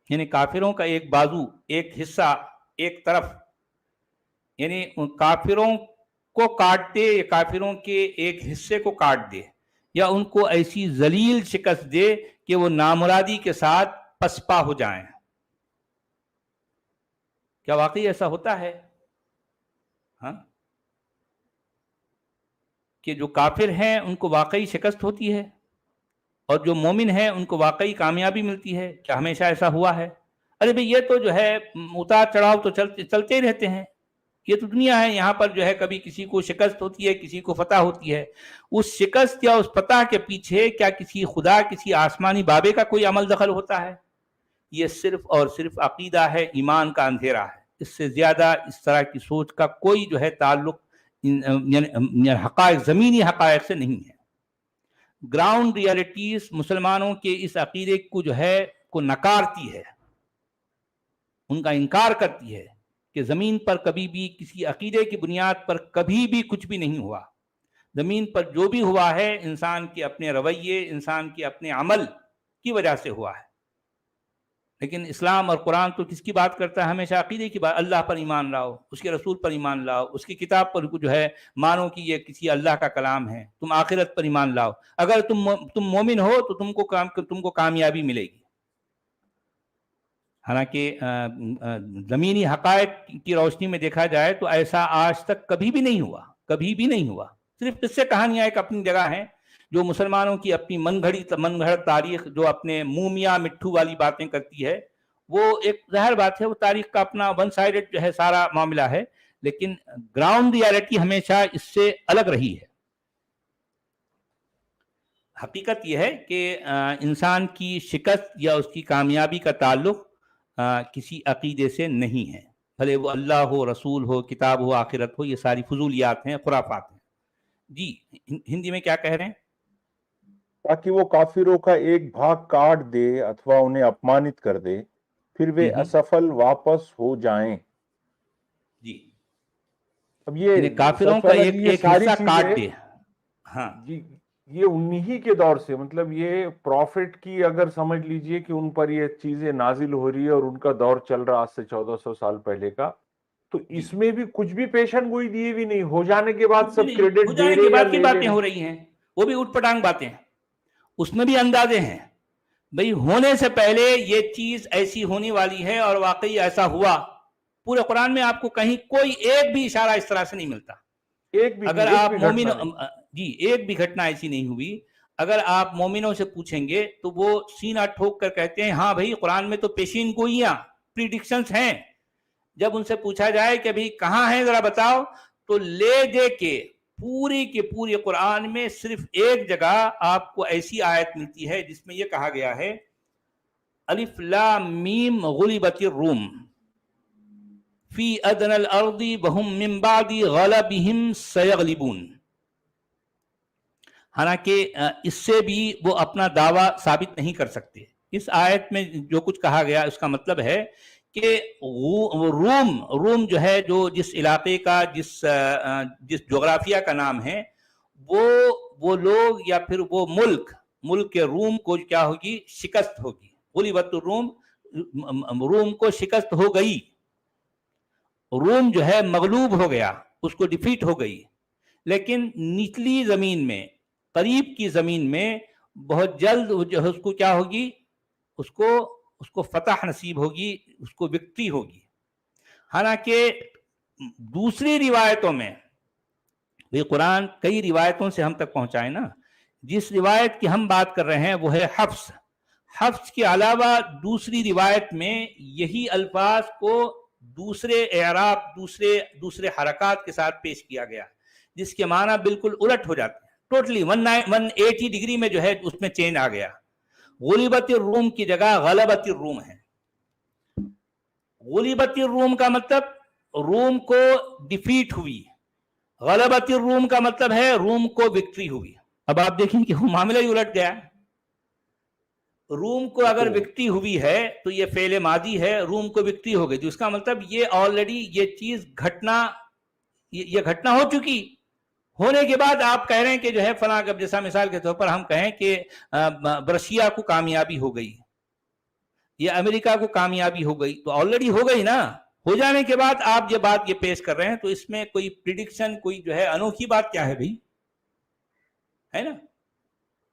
یعنی کافروں کا ایک بازو، ایک حصہ، ایک طرف، یعنی کافروں کو کاٹ دے یا کافروں کے ایک حصے کو کاٹ دے، یا ان کو ایسی ذلیل شکست دے کہ وہ نامرادی کے ساتھ پسپا ہو جائیں. کیا واقعی ایسا ہوتا ہے؟ ہاں کہ جو کافر ہیں ان کو واقعی شکست ہوتی ہے اور جو مومن ہیں ان کو واقعی کامیابی ملتی ہے؟ کیا ہمیشہ ایسا ہوا ہے؟ ارے بھئی یہ تو جو ہے اتار چڑھاؤ تو چلتے رہتے ہیں، یہ تو دنیا ہے، یہاں پر جو ہے کبھی کسی کو شکست ہوتی ہے، کسی کو فتح ہوتی ہے. اس شکست یا اس فتح کے پیچھے کیا کسی خدا، کسی آسمانی بابے کا کوئی عمل دخل ہوتا ہے؟ یہ صرف اور صرف عقیدہ ہے، ایمان کا اندھیرا ہے. اس سے زیادہ اس طرح کی سوچ کا کوئی جو ہے تعلق یعنی حقائق، زمینی حقائق سے نہیں ہے. گراؤنڈ ریالٹیز مسلمانوں کے اس عقیدے کو جو ہے کو نکارتی ہے، ان کا انکار کرتی ہے کہ زمین پر کبھی بھی کسی عقیدے کی بنیاد پر کبھی بھی کچھ بھی نہیں ہوا. زمین پر جو بھی ہوا ہے انسان کے اپنے رویے، انسان کے اپنے عمل کی وجہ سے ہوا ہے. لیکن اسلام اور قرآن تو کس کی بات کرتا ہے؟ ہمیشہ عقیدے کی بات. اللہ پر ایمان لاؤ، اس کے رسول پر ایمان لاؤ، اس کی کتاب پر جو ہے مانو کہ یہ کسی اللہ کا کلام ہے. تم آخرت پر ایمان لاؤ. اگر تم مومن ہو تو تم کو کامیابی ملے گی. حالانکہ زمینی حقائق کی روشنی میں دیکھا جائے تو ایسا آج تک کبھی بھی نہیں ہوا، کبھی بھی نہیں ہوا. صرف قصے کہانیاں ایک اپنی جگہ ہیں، جو مسلمانوں کی اپنی من گھڑت تاریخ جو اپنے مومیا مٹھو والی باتیں کرتی ہے، وہ ایک ظاہر بات ہے، وہ تاریخ کا اپنا ون سائیڈڈ جو ہے سارا معاملہ ہے. لیکن گراؤنڈ ریالٹی ہمیشہ اس سے الگ رہی ہے. حقیقت یہ ہے کہ انسان کی شکست یا اس کی کامیابی کا تعلق کسی عقیدے سے نہیں ہے، بھلے وہ اللہ ہو، رسول ہو، کتاب ہو، آخرت ہو، یہ ساری فضولیات ہیں، خرافات ہیں. جی ہندی میں کیا کہہ رہے ہیں؟ تاکہ وہ کافروں کا ایک بھاگ کاٹ دے اتوا انہیں اپمانت کر دے، پھر وہ اسفل واپس ہو جائیں. جی اب یہ یعنی کافروں سب سے کا پہلے یہ ایک ساری حصہ چیزیں کاٹ دے. ہاں جی یہ انہی کے دور سے، مطلب یہ پروفٹ کی اگر سمجھ لیجئے کہ ان پر یہ چیزیں نازل ہو رہی ہے اور ان کا دور چل رہا آج سے 1400 سال پہلے کا، تو اس میں بھی کچھ بھی پیشن گوئی دیے بھی نہیں، ہو جانے کے بعد کچھ بھی سب نہیں، ہو کریڈٹ دے جانے کے رہے یا بعد کی لے لے باتیں رہے. ہو رہی ہیں، وہ بھی اٹھ پٹانگ باتیں ہیں، اس میں بھی اندازے ہیں. بھئی ہونے سے پہلے یہ چیز ایسی ہونے والی ہے اور واقعی ایسا ہوا. پورے قرآن میں آپ کو کہیں کوئی ایک بھی اشارہ اس طرح سے نہیں ملتا. ایک بھی اگر نہیں، ایک آپ بھی مومن، گھٹنا نہیں. جی ایک بھی گھٹنا ایسی نہیں ہوئی. اگر آپ مومنوں سے پوچھیں گے تو وہ سینہ ٹھوک کر کہتے ہیں ہاں بھائی قرآن میں تو پیشین گوئیاں، پریڈکشنز ہیں. جب ان سے پوچھا جائے کہ بھئی کہاں ہیں ذرا بتاؤ، تو لے دے کے پوری کی پوری قرآن میں صرف ایک جگہ آپ کو ایسی آیت ملتی ہے جس میں یہ کہا گیا ہے الف لام میم غلبت الروم فی ادنى الارض وهم من بعد غلبهم سيغلبون. حالانکہ اس سے بھی وہ اپنا دعویٰ ثابت نہیں کر سکتے. اس آیت میں جو کچھ کہا گیا اس کا مطلب ہے کہ روم جو ہے، جو جس علاقے کا جس جغرافیہ کا نام ہے، وہ لوگ یا پھر وہ ملک کے روم کو کیا ہوگی؟ شکست ہوگی. غلبت الروم، روم کو شکست ہو گئی. روم جو ہے مغلوب ہو گیا، اس کو ڈیفیٹ ہو گئی. لیکن نچلی زمین میں، قریب کی زمین میں بہت جلد جو ہے اس کو کیا ہوگی؟ اس کو فتح نصیب ہوگی، اس کو وکٹری ہوگی. حالانکہ دوسری روایتوں میں، یہ قرآن کئی روایتوں سے ہم تک پہنچائے نا. جس روایت کی ہم بات کر رہے ہیں وہ ہے حفص کے علاوہ دوسری روایت میں یہی الفاظ کو دوسرے اعراب، دوسرے حرکات کے ساتھ پیش کیا گیا، جس کے معنی بالکل الٹ ہو جاتے ہیں. ٹوٹلی 180 ڈگری میں جو ہے اس میں چینج آ گیا. غلبت الروم کی جگہ غلبت الروم ہے. غلبت الروم کا مطلب روم کو ڈیفیٹ ہوئی، غلبت الروم کا مطلب ہے روم کو وکٹری ہوئی. اب آپ دیکھیں کہ وہ معاملہ ہی الٹ گیا. روم کو اگر وکٹری ہوئی ہے تو یہ فعل ماضی ہے، روم کو وکٹری ہو گئی، تو اس کا مطلب یہ آلریڈی یہ چیز گھٹنا ہو چکی. ہونے کے بعد آپ کہہ رہے ہیں کہ جو ہے فلاں، جیسا مثال کے طور پر ہم کہیں کہ رشیا کو کامیابی ہو گئی یا امریکہ کو کامیابی ہو گئی، تو آلریڈی ہو گئی نا. ہو جانے کے بعد آپ یہ بات پیش کر رہے ہیں، تو اس میں کوئی پریڈکشن، کوئی جو ہے انوکھی بات کیا ہے بھائی؟ ہے نا.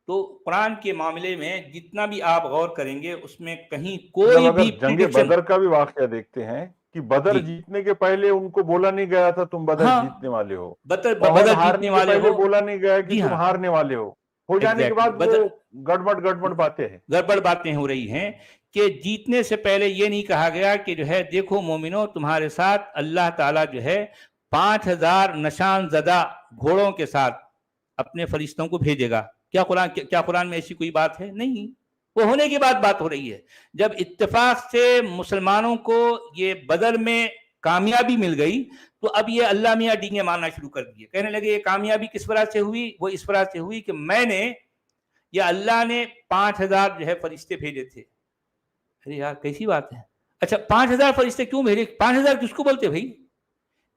تو قرآن کے معاملے میں جتنا بھی آپ غور کریں گے اس میں کہیں کوئی بھی جنگ پریڈکشن. بدر کا بھی واقعہ دیکھتے ہیں کہ بدر جیتنے کے پہلے ان کو بولا نہیں گیا تھا تم بدر جیتنے والے ہو. بدر ہارنے جیتنے کے والے پہلے ہو. بولا نہیں گیا کہ جی تم ہاں، ہارنے والے ہو جانے کے بعد وہ گڑبڑ باتیں ہیں، گڑبڑ باتیں ہو رہی ہیں. کہ جیتنے سے پہلے یہ نہیں کہا گیا کہ جو ہے دیکھو مومنو تمہارے ساتھ اللہ تعالیٰ جو ہے 5000 نشان زدہ گھوڑوں کے ساتھ اپنے فرشتوں کو بھیجے گا. کیا قرآن میں ایسی کوئی بات ہے؟ نہیں. وہ ہونے کے بعد بات ہو رہی ہے. جب اتفاق سے مسلمانوں کو یہ بدر میں کامیابی مل گئی تو اب یہ اللہ میاں ڈینگے مارنا شروع کر دیے. کہنے لگے یہ کامیابی کس وجہ سے ہوئی؟ وہ اس وجہ سے ہوئی کہ میں نے یا اللہ نے 5000 جو ہے فرشتے بھیجے تھے. ارے یار کیسی بات ہے؟ اچھا 5000 فرشتے کیوں بھیجے؟ 5000 کس کو بولتے بھائی؟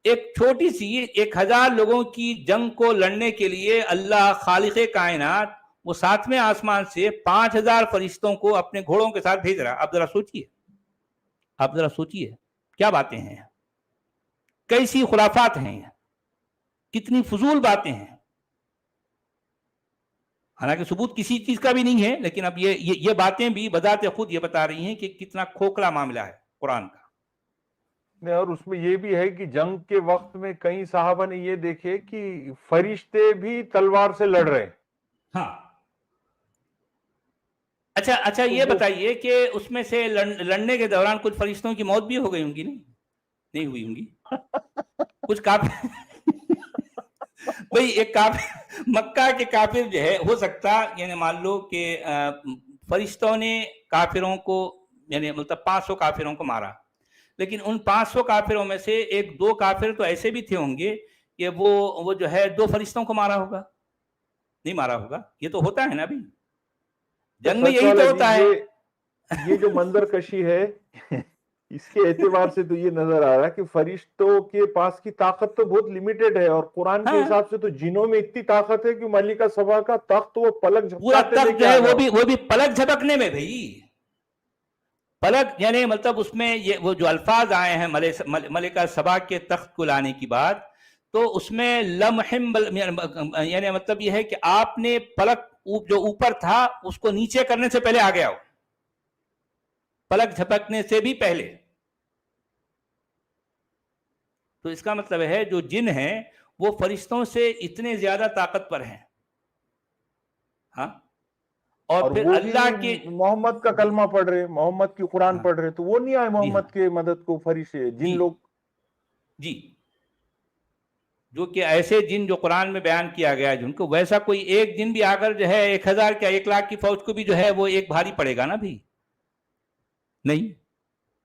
ایک چھوٹی سی 1000 لوگوں کی جنگ کو لڑنے کے لیے اللہ خالق کائنات وہ 7ویں آسمان سے 5000 فرشتوں کو اپنے گھوڑوں کے ساتھ بھیج رہا. آپ ذرا سوچئے کیا باتیں ہیں، کیسی خرافات ہیں، کتنی فضول باتیں ہیں. حالانکہ ثبوت کسی چیز کا بھی نہیں ہے، لیکن اب یہ باتیں بھی بذات خود یہ بتا رہی ہیں کہ کتنا کھوکھلا معاملہ ہے قرآن کا. اور اس میں یہ بھی ہے کہ جنگ کے وقت میں کئی صحابہ نے یہ دیکھے کہ فرشتے بھی تلوار سے لڑ رہے ہیں. ہاں اچھا یہ بتائیے کہ اس میں سے لڑنے کے دوران کچھ فرشتوں کی موت بھی ہو گئی ہوں گی؟ نہیں ہوئی ہوں گی. کچھ کافر بھئی ایک کافر مکہ کے کافر جو ہے، ہو سکتا یعنی مان لو کہ فرشتوں نے کافروں کو یعنی مطلب 500 کافروں کو مارا، لیکن ان 500 کافروں میں سے ایک دو کافر تو ایسے بھی تھے ہوں گے کہ وہ جو ہے 2 فرشتوں کو مارا ہوگا. نہیں مارا ہوگا، یہ تو ہوتا ہے نا. ابھی جنگ میں یہی تو ہوتا ہے. یہ جو منظر کشی ہے اس کے اعتبار سے تو یہ نظر آ رہا ہے کہ فرشتوں کے پاس کی طاقت تو بہت لیمیٹڈ ہے، اور قرآن کے حساب سے تو جنوں میں اتنی طاقت ہے کہ ملکہ سبا کا تخت وہ پلک جھپکاتے تخت جو ہے وہ بھی پلک جھپکنے میں. بھائی پلک یعنی مطلب اس میں یہ وہ جو الفاظ آئے ہیں ملکہ سبا کے تخت کو لانے کی بات، تو اس میں لمحم یعنی مطلب یہ ہے کہ آپ نے پلک جو اوپر تھا اس کو نیچے کرنے سے پہلے آ گیا ہو، پلک جھپکنے سے بھی پہلے. تو اس کا مطلب ہے جو جن ہیں وہ فرشتوں سے اتنے زیادہ طاقتور ہیں. ہاں اور پھر اللہ کے محمد کا کلمہ پڑھ رہے، محمد کی قرآن پڑھ رہے، تو وہ نہیں آئے محمد کے مدد کو فرشتے جن لوگ. جی جو کہ ایسے جن جو قرآن میں بیان کیا گیا ہے جن کو، ویسا کوئی ایک جن بھی آ کر جو ہے 1000 کیا 1 لاکھ کی فوج کو بھی جو ہے وہ ایک بھاری پڑے گا نا بھی نہیں.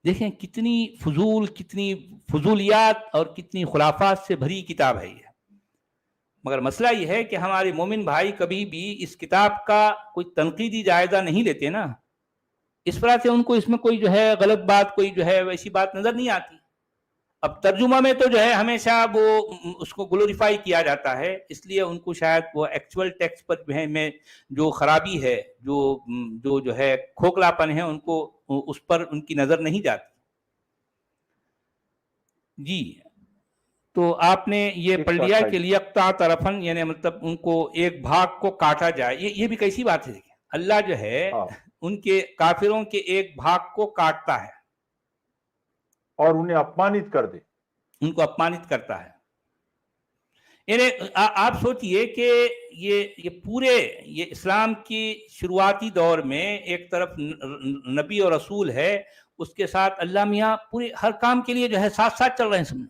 دیکھیں کتنی فضولیات اور کتنی خرافات سے بھری کتاب ہے یہ. مگر مسئلہ یہ ہے کہ ہمارے مومن بھائی کبھی بھی اس کتاب کا کوئی تنقیدی جائزہ نہیں لیتے نا. اس طرح سے ان کو اس میں کوئی جو ہے غلط بات، کوئی جو ہے ویسی بات نظر نہیں آتی. اب ترجمہ میں تو جو ہے ہمیشہ وہ اس کو گلوریفائی کیا جاتا ہے، اس لیے ان کو شاید وہ ایکچول ٹیکسٹ پر جو ہے میں جو خرابی ہے، جو ہے کھوکھلا پن ہے، ان کو اس پر ان کی نظر نہیں جاتی. جی تو آپ نے یہ پڑھ لیا کہ لیقطع طرفن یعنی مطلب ان کو ایک بھاگ کو کاٹا جائے. یہ بھی کیسی بات ہے؟ دیکھیں اللہ جو ہے ان کے کافروں کے ایک بھاگ کو کاٹتا ہے اور انہیں اپمانت کر دے، ان کو اپمانت کرتا ہے. یعنی آپ سوچئے کہ یہ پورے یہ اسلام کی شروعاتی دور میں ایک طرف نبی اور رسول ہے، اس کے ساتھ اللہ میاں پورے ہر کام کے لیے جو ہے ساتھ ساتھ چل رہے ہیں سب.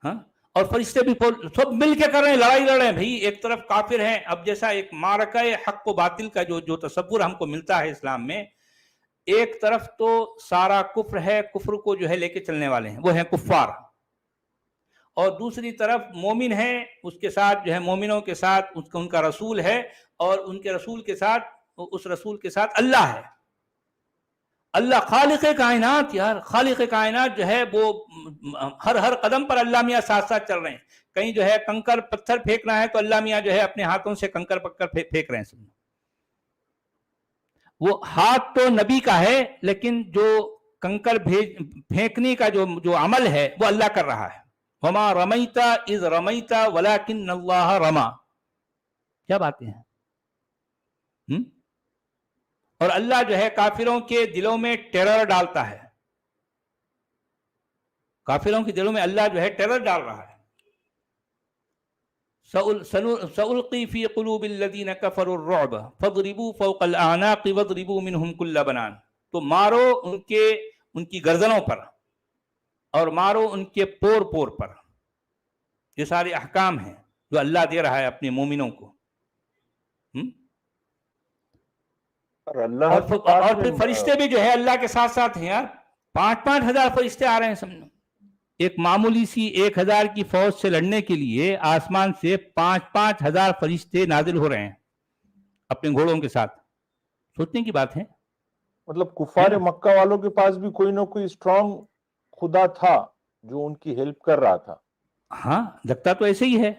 ہاں اور فرشتے بھی سب مل کے کر رہے ہیں، لڑائی لڑ رہے ہیں. بھائی ایک طرف کافر ہیں، اب جیسا ایک معرکہ حق و باطل کا جو تصور ہم کو ملتا ہے اسلام میں، ایک طرف تو سارا کفر ہے، کفر کو جو ہے لے کے چلنے والے ہیں، وہ ہیں کفار، اور دوسری طرف مومن ہیں، اس کے ساتھ جو ہے مومنوں کے ساتھ ان کا رسول ہے، اور ان کے رسول کے ساتھ اس رسول کے ساتھ اللہ ہے. اللہ خالق کائنات، یار خالق کائنات جو ہے وہ ہر قدم پر اللہ میاں ساتھ ساتھ چل رہے ہیں. کہیں جو ہے کنکر پتھر پھینکنا ہے تو اللہ میاں جو ہے اپنے ہاتھوں سے کنکر پکر پھینک رہے ہیں. وہ ہاتھ تو نبی کا ہے، لیکن جو کنکر پھینکنے کا جو عمل ہے وہ اللہ کر رہا ہے. وما رمیت اذ رمیت ولکن اللہ رما. کیا باتیں ہیں؟ اور اللہ جو ہے کافروں کے دلوں میں ٹیرر ڈالتا ہے. کافروں کے دلوں میں اللہ جو ہے ٹیرر ڈال رہا ہے. سألقی فی قلوب الذین کفروا الرعب فاضربوا فوق الاعناق واضربوا منهم کل بنان. تو مارو ان کی گردنوں پر اور مارو ان کے پور پور پر. یہ سارے احکام ہیں جو اللہ دے رہا ہے اپنے مومنوں کو. اور پھر فرشتے بھی جو ہے اللہ کے ساتھ ساتھ ہیں. یار 5-5 ہزار فرشتے آ رہے ہیں سمجھو. ایک معمولی سی 1000 کی فوج سے لڑنے کے لیے آسمان سے 5-5 ہزار فرشتے نازل ہو رہے ہیں اپنے گھوڑوں کے ساتھ. سوچنے کی بات ہے. مطلب کفار مکہ والوں کے پاس بھی کوئی نہ کوئی اسٹرانگ خدا تھا جو ان کی ہیلپ کر رہا تھا. ہاں لگتا تو ایسے ہی ہے.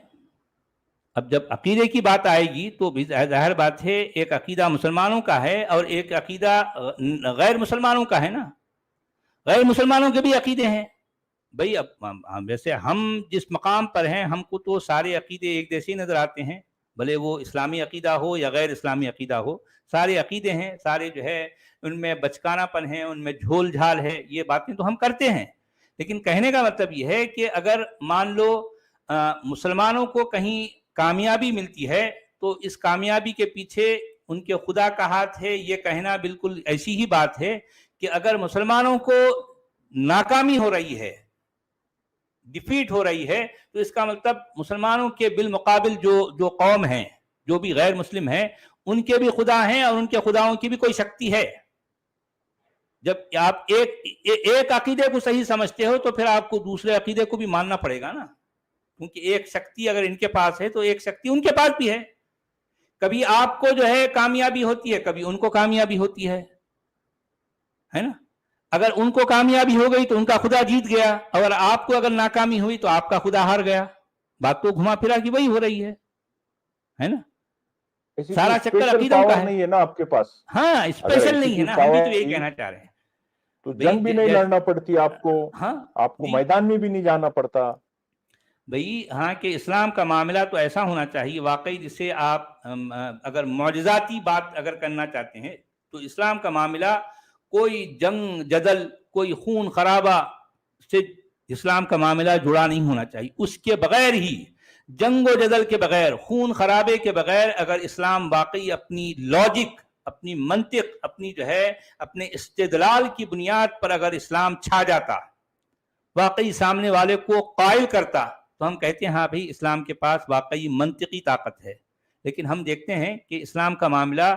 اب جب عقیدے کی بات آئے گی تو بھی ظاہر بات ہے، ایک عقیدہ مسلمانوں کا ہے اور ایک عقیدہ غیر مسلمانوں کا ہے نا. غیر مسلمانوں کے بھی عقیدے ہیں. بھئی اب ویسے ہم جس مقام پر ہیں ہم کو تو سارے عقیدے ایک جیسے نظر آتے ہیں. بھلے وہ اسلامی عقیدہ ہو یا غیر اسلامی عقیدہ ہو، سارے عقیدے ہیں، سارے جو ہے ان میں بچکانہ پن ہے، ان میں جھول جھال ہے، یہ باتیں تو ہم کرتے ہیں، لیکن کہنے کا مطلب یہ ہے کہ اگر مان لو مسلمانوں کو کہیں کامیابی ملتی ہے تو اس کامیابی کے پیچھے ان کے خدا کا ہاتھ ہے، یہ کہنا بالکل ایسی ہی بات ہے کہ اگر مسلمانوں کو ناکامی ہو رہی ہے، ڈیفیٹ ہو رہی ہے، تو اس کا مطلب مسلمانوں کے بالمقابل جو قوم ہیں، جو بھی غیر مسلم ہیں، ان کے بھی خدا ہیں اور ان کے خداؤں کی بھی کوئی شکتی ہے۔ جب آپ ایک عقیدے کو صحیح سمجھتے ہو تو پھر آپ کو دوسرے عقیدے کو بھی ماننا پڑے گا نا، کیونکہ ایک شکتی اگر ان کے پاس ہے تو ایک شکتی ان کے پاس بھی ہے۔ کبھی آپ کو جو ہے کامیابی ہوتی ہے، کبھی ان کو کامیابی ہوتی ہے نا۔ اگر ان کو کامیابی ہو گئی تو ان کا خدا جیت گیا، اور آپ کو اگر ناکامی ہوئی تو آپ کا خدا ہار گیا۔ بات تو گھما پھرا کی وہی ہو رہی ہے نا، ایسی کوئی سارا چکر اسپیشل عقیدوں کا پاور ہے۔ نہیں ہے نا آپ کے پاس؟ ہاں اگر اسپیشل ایسی نہیں ہے کوئی نا، ہم بھی تو پاور یہی تھی کہنا چاہ رہے ہیں۔ تو جنگ بھی نہیں لڑنا پڑتی آپ کو، ہاں آپ کو جی میدان میں بھی نہیں جانا پڑتا۔ بھئی، ہاں کہ اسلام کا معاملہ تو ایسا ہونا چاہیے واقعی، جسے آپ اگر معجزاتی بات اگر کرنا چاہتے ہیں تو اسلام کا معاملہ کوئی جنگ جدل، کوئی خون خرابہ سے اسلام کا معاملہ جڑا نہیں ہونا چاہیے۔ اس کے بغیر ہی، جنگ و جدل کے بغیر، خون خرابے کے بغیر، اگر اسلام واقعی اپنی لاجک، اپنی منطق، اپنی جو ہے اپنے استدلال کی بنیاد پر اگر اسلام چھا جاتا، واقعی سامنے والے کو قائل کرتا، تو ہم کہتے ہیں ہاں بھئی اسلام کے پاس واقعی منطقی طاقت ہے۔ لیکن ہم دیکھتے ہیں کہ اسلام کا معاملہ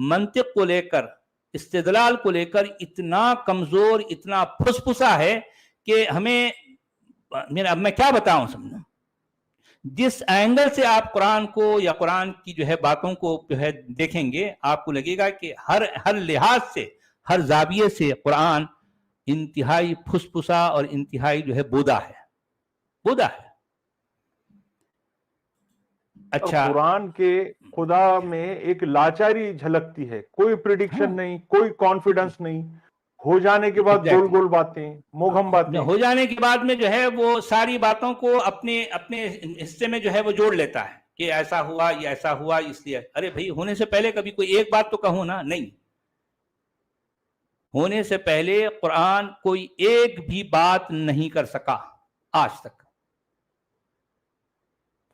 منطق کو لے کر، استدلال کو لے کر اتنا کمزور، اتنا پھسپھسا ہے کہ ہمیں، اب میں کیا بتاؤں سمجھو، جس اینگل سے آپ قرآن کو یا قرآن کی جو ہے باتوں کو جو ہے دیکھیں گے، آپ کو لگے گا کہ ہر لحاظ سے، ہر زاویے سے قرآن انتہائی پھسپھسا اور انتہائی جو ہے بودا ہے۔ اچھا، قرآن کے خدا میں ایک لاچاری جھلکتی ہے، کوئی ہاں پریڈکشن نہیں، کوئی کانفیڈنس نہیں، ہو جانے کے بعد گول گول باتیں، موگھم باتیں۔ ہو جانے کے بعد میں جو ہے وہ ساری باتوں کو اپنے حصے میں جو ہے وہ جوڑ لیتا ہے کہ ایسا ہوا، یہ ایسا ہوا اس لیے۔ ارے بھائی، ہونے سے پہلے کبھی کوئی ایک بات تو کہو نا۔ نہیں، ہونے سے پہلے قرآن کوئی ایک بھی بات نہیں کر سکا آج تک،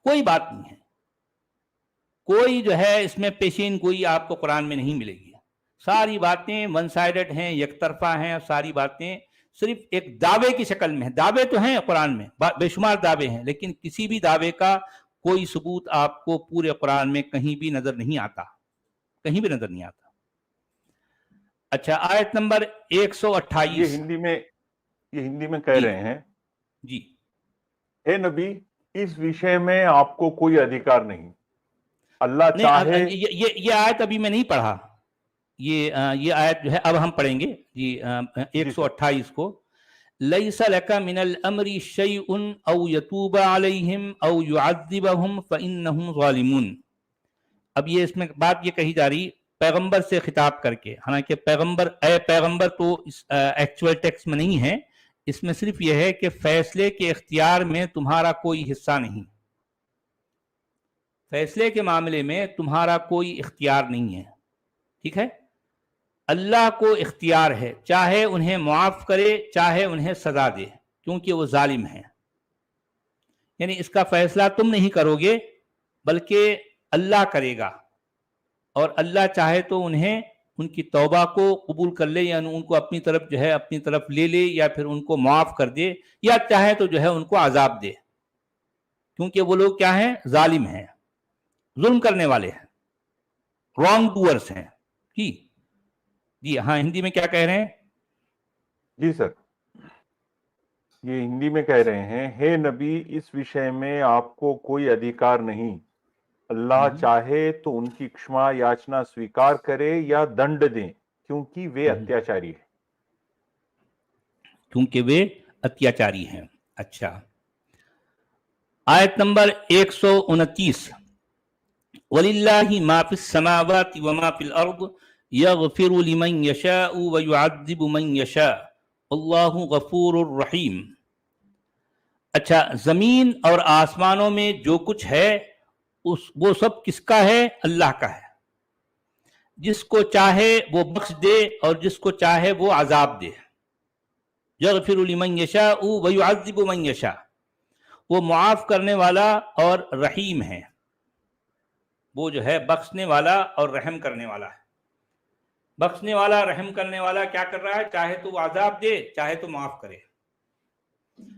کوئی بات نہیں ہے، کوئی جو ہے اس میں پیشین گوئی آپ کو قرآن میں نہیں ملے گی۔ ساری باتیں ون سائیڈڈ ہیں، یک طرفہ ہیں، ساری باتیں صرف ایک دعوے کی شکل میں ہیں۔ دعوے تو ہیں قرآن میں، بے شمار دعوے ہیں، لیکن کسی بھی دعوے کا کوئی ثبوت آپ کو پورے قرآن میں کہیں بھی نظر نہیں آتا، کہیں بھی نظر نہیں آتا۔ اچھا، آیت نمبر 128۔ یہ ہندی میں کہہ رہے ہیں، جی، اے نبی، اس وشے میں آپ کو کوئی ادھیکار نہیں، اللہ چاہے۔ یہ آیت ابھی میں نہیں پڑھا، یہ آیت جو ہے اب ہم پڑھیں گے جی، 128 کو۔ لیس لک من الامر شیء او یتوب علیہم او یعذبہم فانہم ظالمون۔ اب یہ اس میں بات یہ کہی جا رہی پیغمبر سے خطاب کر کے، حالانکہ اے پیغمبر تو ایکچوئل ٹیکسٹ میں نہیں ہے، اس میں صرف یہ ہے کہ فیصلے کے اختیار میں تمہارا کوئی حصہ نہیں، فیصلے کے معاملے میں تمہارا کوئی اختیار نہیں ہے، ٹھیک ہے؟ اللہ کو اختیار ہے، چاہے انہیں معاف کرے، چاہے انہیں سزا دے، کیونکہ وہ ظالم ہیں۔ یعنی اس کا فیصلہ تم نہیں کرو گے بلکہ اللہ کرے گا، اور اللہ چاہے تو انہیں ان کی توبہ کو قبول کر لے، یعنی ان کو اپنی طرف جو ہے اپنی طرف لے لے، یا پھر ان کو معاف کر دے، یا چاہے تو جو ہے ان کو عذاب دے، کیونکہ وہ لوگ کیا ہیں؟ ظالم ہیں، ظلم کرنے والے ہیں، رانگ ڈوئرس ہیں۔ جی ہاں، ہندی میں کیا کہہ رہے ہیں؟ جی سر، یہ ہندی میں کہہ رہے ہیں، ہے نبی، اس وشے میں آپ کو کوئی ادھیکار نہیں، اللہ چاہے تو ان کی کشما یاچنا سویکار کرے یا دنڈ دیں، کیونکہ وہ اتیاچاری ہے۔ کیونکہ وہ اتیاچاری ہیں۔ اچھا، آیت نمبر 129۔ وَلِلَّهِ مَا فِي السَّمَاوَاتِ وَمَا فِي الْأَرْضِ يَغْفِرُ لِمَنْ يَشَاءُ وَيُعَذِّبُ مَنْ يَشَاءُ وَاللَّهُ غَفُورٌ رَحِيمٌ۔ اچھا، زمین اور آسمانوں میں جو کچھ ہے وہ سب کس کا ہے؟ اللہ کا ہے. جس کو چاہے وہ بخش دے اور جس کو چاہے وہ عذاب دے. یغفر لمن یشاء ویعذب من یشاء. وہ معاف کرنے والا اور رحیم ہے. وہ جو ہے بخشنے والا اور رحم کرنے والا ہے. بخشنے والا رحم کرنے والا کیا کر رہا ہے؟ چاہے تو وہ عذاب دے چاہے تو معاف کرے.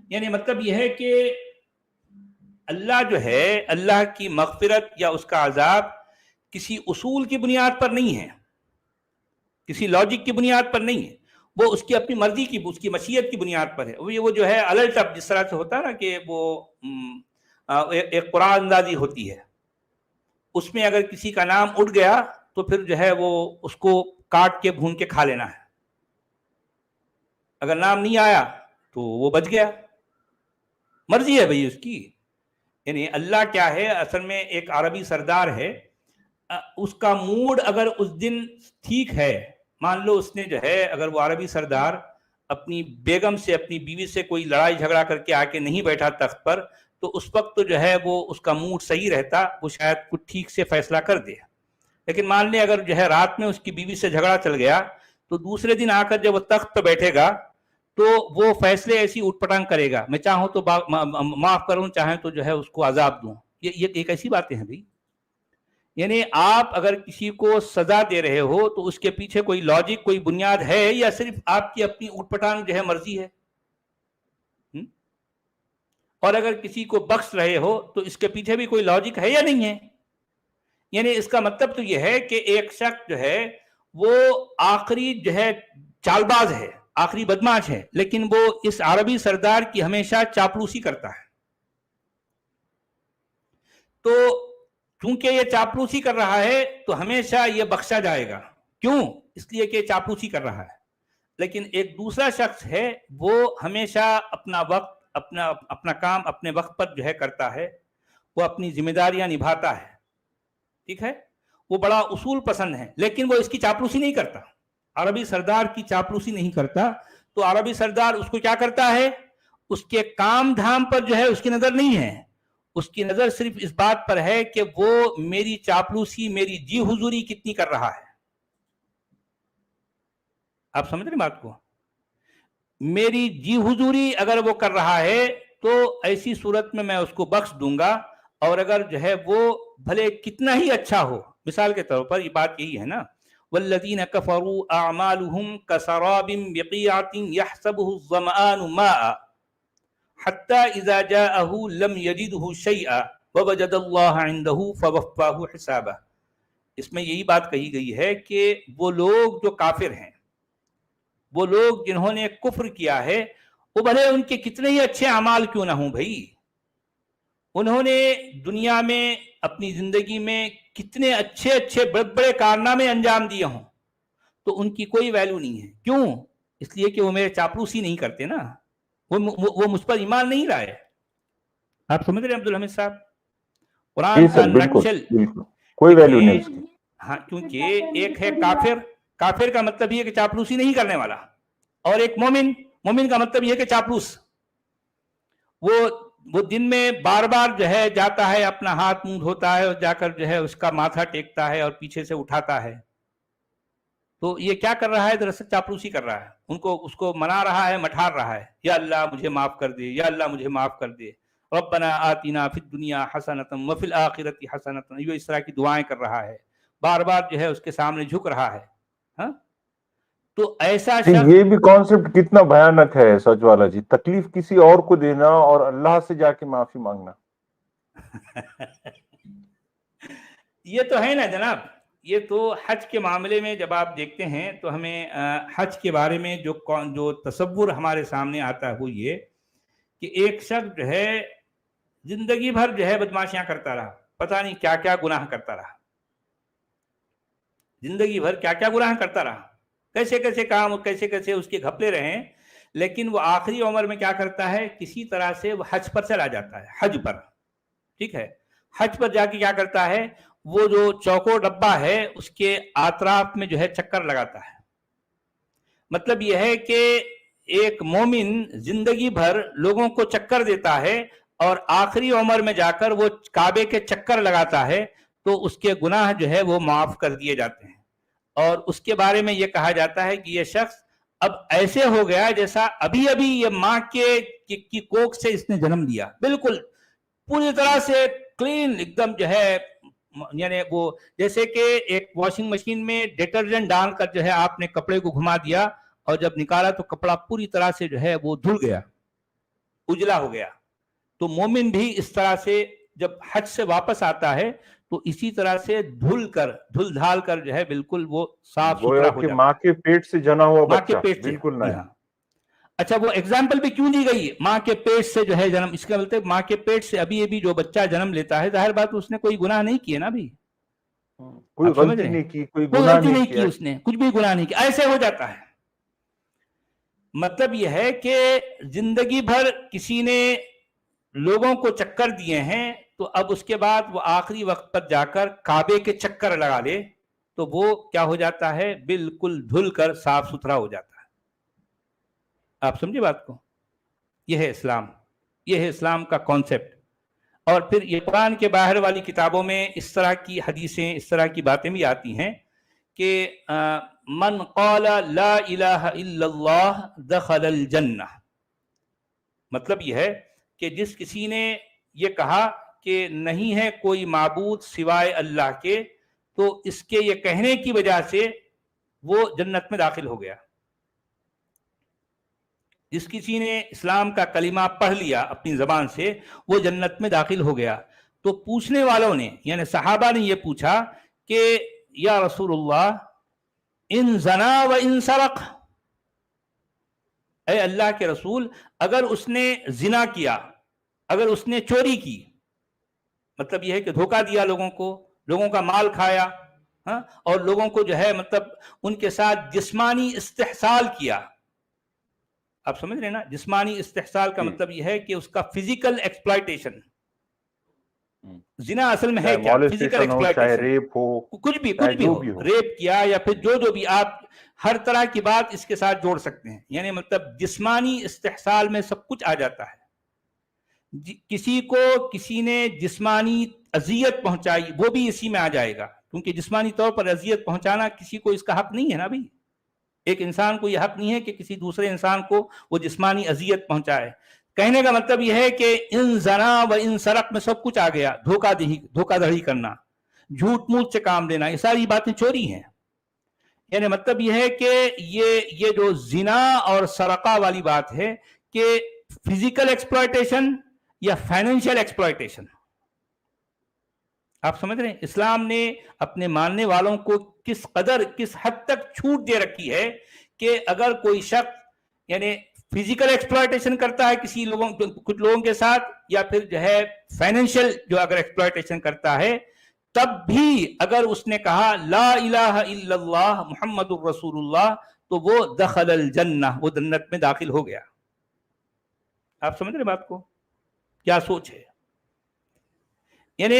یعنی مطلب یہ ہے کہ اللہ جو ہے، اللہ کی مغفرت یا اس کا عذاب کسی اصول کی بنیاد پر نہیں ہے، کسی لاجک کی بنیاد پر نہیں ہے. وہ اس کی اپنی مرضی کی، اس کی مشیت کی بنیاد پر ہے. وہ جو ہے الٹ اب جس طرح سے ہوتا ہے نا کہ وہ ایک قرآن اندازی ہوتی ہے، اس میں اگر کسی کا نام اٹھ گیا تو پھر جو ہے وہ اس کو کاٹ کے بھون کے کھا لینا ہے. اگر نام نہیں آیا تو وہ بچ گیا، مرضی ہے بھئی اس کی. یعنی اللہ کیا ہے، اصل میں ایک عربی سردار ہے، اس کا موڈ اگر اس دن ٹھیک ہے، مان لو اس نے جو ہے، اگر وہ عربی سردار اپنی بیگم سے، اپنی بیوی سے کوئی لڑائی جھگڑا کر کے آ کے نہیں بیٹھا تخت پر، تو اس وقت تو جو ہے وہ اس کا موڈ صحیح رہتا، وہ شاید کچھ ٹھیک سے فیصلہ کر دے. لیکن مان لیں اگر جو ہے رات میں اس کی بیوی سے جھگڑا چل گیا تو دوسرے دن آ کر جب وہ تخت پہ بیٹھے گا تو وہ فیصلے ایسی اٹھ پٹانگ کرے گا، میں چاہوں تو معاف کروں، چاہیں تو جو ہے اس کو عذاب دوں. یہ ایک ایسی باتیں ہیں بھائی. یعنی آپ اگر کسی کو سزا دے رہے ہو تو اس کے پیچھے کوئی لاجک، کوئی بنیاد ہے، یا صرف آپ کی اپنی اٹھ پٹانگ جو ہے مرضی ہے؟ اور اگر کسی کو بخش رہے ہو تو اس کے پیچھے بھی کوئی لاجک ہے یا نہیں ہے؟ یعنی اس کا مطلب تو یہ ہے کہ ایک شخص جو ہے وہ آخری جو ہے چال باز ہے، آخری بدماش ہے، لیکن وہ اس عربی سردار کی ہمیشہ چاپلوسی کرتا ہے. تو چونکہ یہ چاپلوسی کر رہا ہے تو ہمیشہ یہ بخشا جائے گا. کیوں؟ اس لیے کہ چاپلوسی کر رہا ہے. لیکن ایک دوسرا شخص ہے، وہ ہمیشہ اپنا وقت، اپنا کام اپنے وقت پر جو ہے کرتا ہے، وہ اپنی ذمہ داریاں نبھاتا ہے. ٹھیک ہے، وہ بڑا اصول پسند ہے، لیکن وہ اس کی چاپلوسی نہیں کرتا. عربی سردار کی چاپلوسی نہیں کرتا. تو عربی سردار اس کو کیا کرتا ہے؟ اس کے کام دھام پر جو ہے اس کی نظر نہیں ہے، اس کی نظر صرف اس بات پر ہے کہ وہ میری چاپلوسی، میری جی حضوری کتنی کر رہا ہے. آپ سمجھ رہے بات کو؟ میری جی حضوری اگر وہ کر رہا ہے تو ایسی صورت میں اس کو بخش دوں گا. اور اگر جو ہے وہ بھلے کتنا ہی اچھا ہو، مثال کے طور پر یہ بات یہی ہے نا، والذین کفروا اعمالهم کسراب بقیعۃ یحسبه الظمآن ماء حتی اذا جاءه لم یجدہ شیئا ووجد اللہ عندہ فوفاہ حسابہ. اس میں یہی بات کہی گئی ہے کہ وہ لوگ جو کافر ہیں، وہ لوگ جنہوں نے کفر کیا ہے، وہ بھلے ان کے کتنے ہی اچھے اعمال کیوں نہ ہوں بھائی، انہوں نے دنیا میں اپنی زندگی میں کتنے اچھے اچھے بڑے بڑے کارنامے انجام دیے ہوں، تو ان کی کوئی ویلیو نہیں ہے. کیوں؟ اس لیے کہ وہ میرے چاپلوسی نہیں کرتے نا، وہ مجھ پر ایمان نہیں لائے. آپ سمجھ رہے ہیں عبدالحمید صاحب؟ قرآن کا نٹشل کوئی ویلیو نہیں اس کی. ہاں، کیونکہ ایک ہے کافر، کافر کا مطلب یہ کہ چاپلوسی نہیں کرنے والا، اور ایک مومن، مومن کا مطلب یہ کہ چاپلوس. وہ دن میں بار بار جو ہے جاتا ہے، اپنا ہاتھ منہ دھوتا ہے اور جا کر جو ہے اس کا ماتھا ٹیکتا ہے اور پیچھے سے اٹھاتا ہے. تو یہ کیا کر رہا ہے؟ دراصل چاپلوسی کر رہا ہے، اس کو منا رہا ہے، مٹھار رہا ہے، یا اللہ مجھے معاف کر دے، یا اللہ مجھے معاف کر دے، ربنا آتنا فی الدنیا حسنۃ وفی الآخرۃ حسنۃ. یہ اس طرح کی دعائیں کر رہا ہے، بار بار جو ہے اس کے سامنے جھک رہا ہے. ہاں، تو ایسا شخص، یہ بھی کانسیپٹ کتنا بھیانک ہے سچ والا جی. تکلیف کسی اور کو دینا اور اللہ سے جا کے معافی مانگنا. یہ تو ہے نا جناب. یہ تو حج کے معاملے میں جب آپ دیکھتے ہیں تو ہمیں حج کے بارے میں جو تصور ہمارے سامنے آتا ہے وہ یہ کہ ایک شخص جو ہے زندگی بھر جو ہے بدماشیاں کرتا رہا، پتہ نہیں کیا کیا گناہ کرتا رہا، زندگی بھر کیا کیا گناہ کرتا رہا، کیسے کیسے کام، کیسے کیسے اس کے گھپلے رہے، لیکن وہ آخری عمر میں کیا کرتا ہے؟ کسی طرح سے وہ حج پر چلا جاتا ہے، حج پر. ٹھیک ہے، حج پر جا کے کیا کرتا ہے؟ وہ جو چوکو ڈبہ ہے اس کے اطراف میں جو ہے چکر لگاتا ہے. مطلب یہ ہے کہ ایک مومن زندگی بھر لوگوں کو چکر دیتا ہے اور آخری عمر میں جا کر وہ کعبے کے چکر لگاتا ہے تو اس کے گناہ جو ہے وہ معاف کر دیے جاتے ہیں، اور اس کے بارے میں یہ کہا جاتا ہے کہ یہ شخص اب ایسے ہو گیا جیسا ابھی ابھی یہ ماں کی کوکھ سے اس نے جنم لیا، بالکل پوری طرح سے کلین ایک دم جو ہے، یعنی وہ جیسے کہ ایک واشنگ مشین میں ڈٹرجنٹ ڈال کر جو ہے آپ نے کپڑے کو گھما دیا اور جب نکالا تو کپڑا پوری طرح سے جو ہے وہ دھل گیا، اجلا ہو گیا۔ تو مومن بھی اس طرح سے جب حج سے واپس آتا ہے تو اسی طرح سے دھل دھال کر جو ہے بالکل وہ صاف گویا ستھرا ہو کہ جاتا ماں کے پیٹ سے جنا ہوا ماں کے بچہ، پیٹ سے، بالکل جی نہ ہاں۔ اچھا وہ ایگزامپل بھی کیوں دی گئی ماں کے پیٹ سے جو ہے جنم، اس کا مطلب ماں کے پیٹ سے ابھی ابھی جو بچہ جنم لیتا ہے، ظاہر بات اس نے کوئی گناہ نہیں کیے نا بھی، کوئی آپ سمجھ غلطی رہے ہیں، نہیں کی، کوئی کوئی گناہ غلطی نہیں کی کیا۔ اس نے، کچھ بھی گناہ نہیں کیا، ایسے ہو جاتا ہے۔ مطلب یہ ہے کہ زندگی بھر کسی نے لوگوں کو چکر دیے ہیں تو اب اس کے بعد وہ آخری وقت پر جا کر کعبے کے چکر لگا لے تو وہ کیا ہو جاتا ہے، بالکل دھل کر صاف ستھرا ہو جاتا ہے۔ آپ سمجھے بات کو؟ یہ ہے اسلام، یہ ہے اسلام کا کانسیپٹ۔ اور پھر یہ قرآن کے باہر والی کتابوں میں اس طرح کی حدیثیں، اس طرح کی باتیں بھی آتی ہیں کہ من قال لا الہ الا اللہ دخل الجنہ، مطلب یہ ہے کہ جس کسی نے یہ کہا کہ نہیں ہے کوئی معبود سوائے اللہ کے، تو اس کے یہ کہنے کی وجہ سے وہ جنت میں داخل ہو گیا۔ جس کسی نے اسلام کا کلمہ پڑھ لیا اپنی زبان سے وہ جنت میں داخل ہو گیا۔ تو پوچھنے والوں نے یعنی صحابہ نے یہ پوچھا کہ یا رسول اللہ ان زنا و ان سرق، اے اللہ کے رسول اگر اس نے زنا کیا، اگر اس نے چوری کی، مطلب یہ ہے کہ دھوکہ دیا لوگوں کو، لوگوں کا مال کھایا، ہاں، اور لوگوں کو جو ہے مطلب ان کے ساتھ جسمانی استحصال کیا۔ آپ سمجھ رہے ہیں نا، جسمانی استحصال کا مطلب یہ ہے کہ اس کا فزیکل ایکسپلائٹیشن۔ زنا اصل میں ہے کیا؟ فزیکل مولسٹیشن ہو، چاہے ایکسپلائٹیشن، ریپ ہو، کچھ بھی چاہے جو ہو، بھی ہو۔ ریپ کیا یا پھر جو بھی آپ ہر طرح کی بات اس کے ساتھ جوڑ سکتے ہیں، یعنی مطلب جسمانی استحصال میں سب کچھ آ جاتا ہے۔ کسی کو کسی نے جسمانی اذیت پہنچائی وہ بھی اسی میں آ جائے گا، کیونکہ جسمانی طور پر اذیت پہنچانا کسی کو اس کا حق نہیں ہے نا بھائی، ایک انسان کو یہ حق نہیں ہے کہ کسی دوسرے انسان کو وہ جسمانی اذیت پہنچائے۔ کہنے کا مطلب یہ ہے کہ ان زنا و ان سرق میں سب کچھ آ گیا، دھوکہ دہی کرنا، جھوٹ موٹ سے کام لینا، یہ ساری باتیں چوری ہیں۔ یعنی مطلب یہ ہے کہ یہ جو زنا اور سرقہ والی بات ہے کہ فزیکل ایکسپلائٹیشن یا فائنینشیل ایکسپلائٹیشن، آپ سمجھ رہے ہیں اسلام نے اپنے ماننے والوں کو کس قدر کس حد تک چھوٹ دے رکھی ہے کہ اگر کوئی شخص یعنی فزیکل ایکسپلائٹیشن کرتا ہے کچھ لوگوں کے ساتھ، یا پھر جو ہے فائنینشیل جو اگر ایکسپلائٹیشن کرتا ہے، تب بھی اگر اس نے کہا لا الہ الا اللہ محمد الرسول اللہ تو وہ دخل الجنہ، وہ جنت میں داخل ہو گیا۔ آپ سمجھ رہے بات کو؟ کیا سوچ ہے؟ یعنی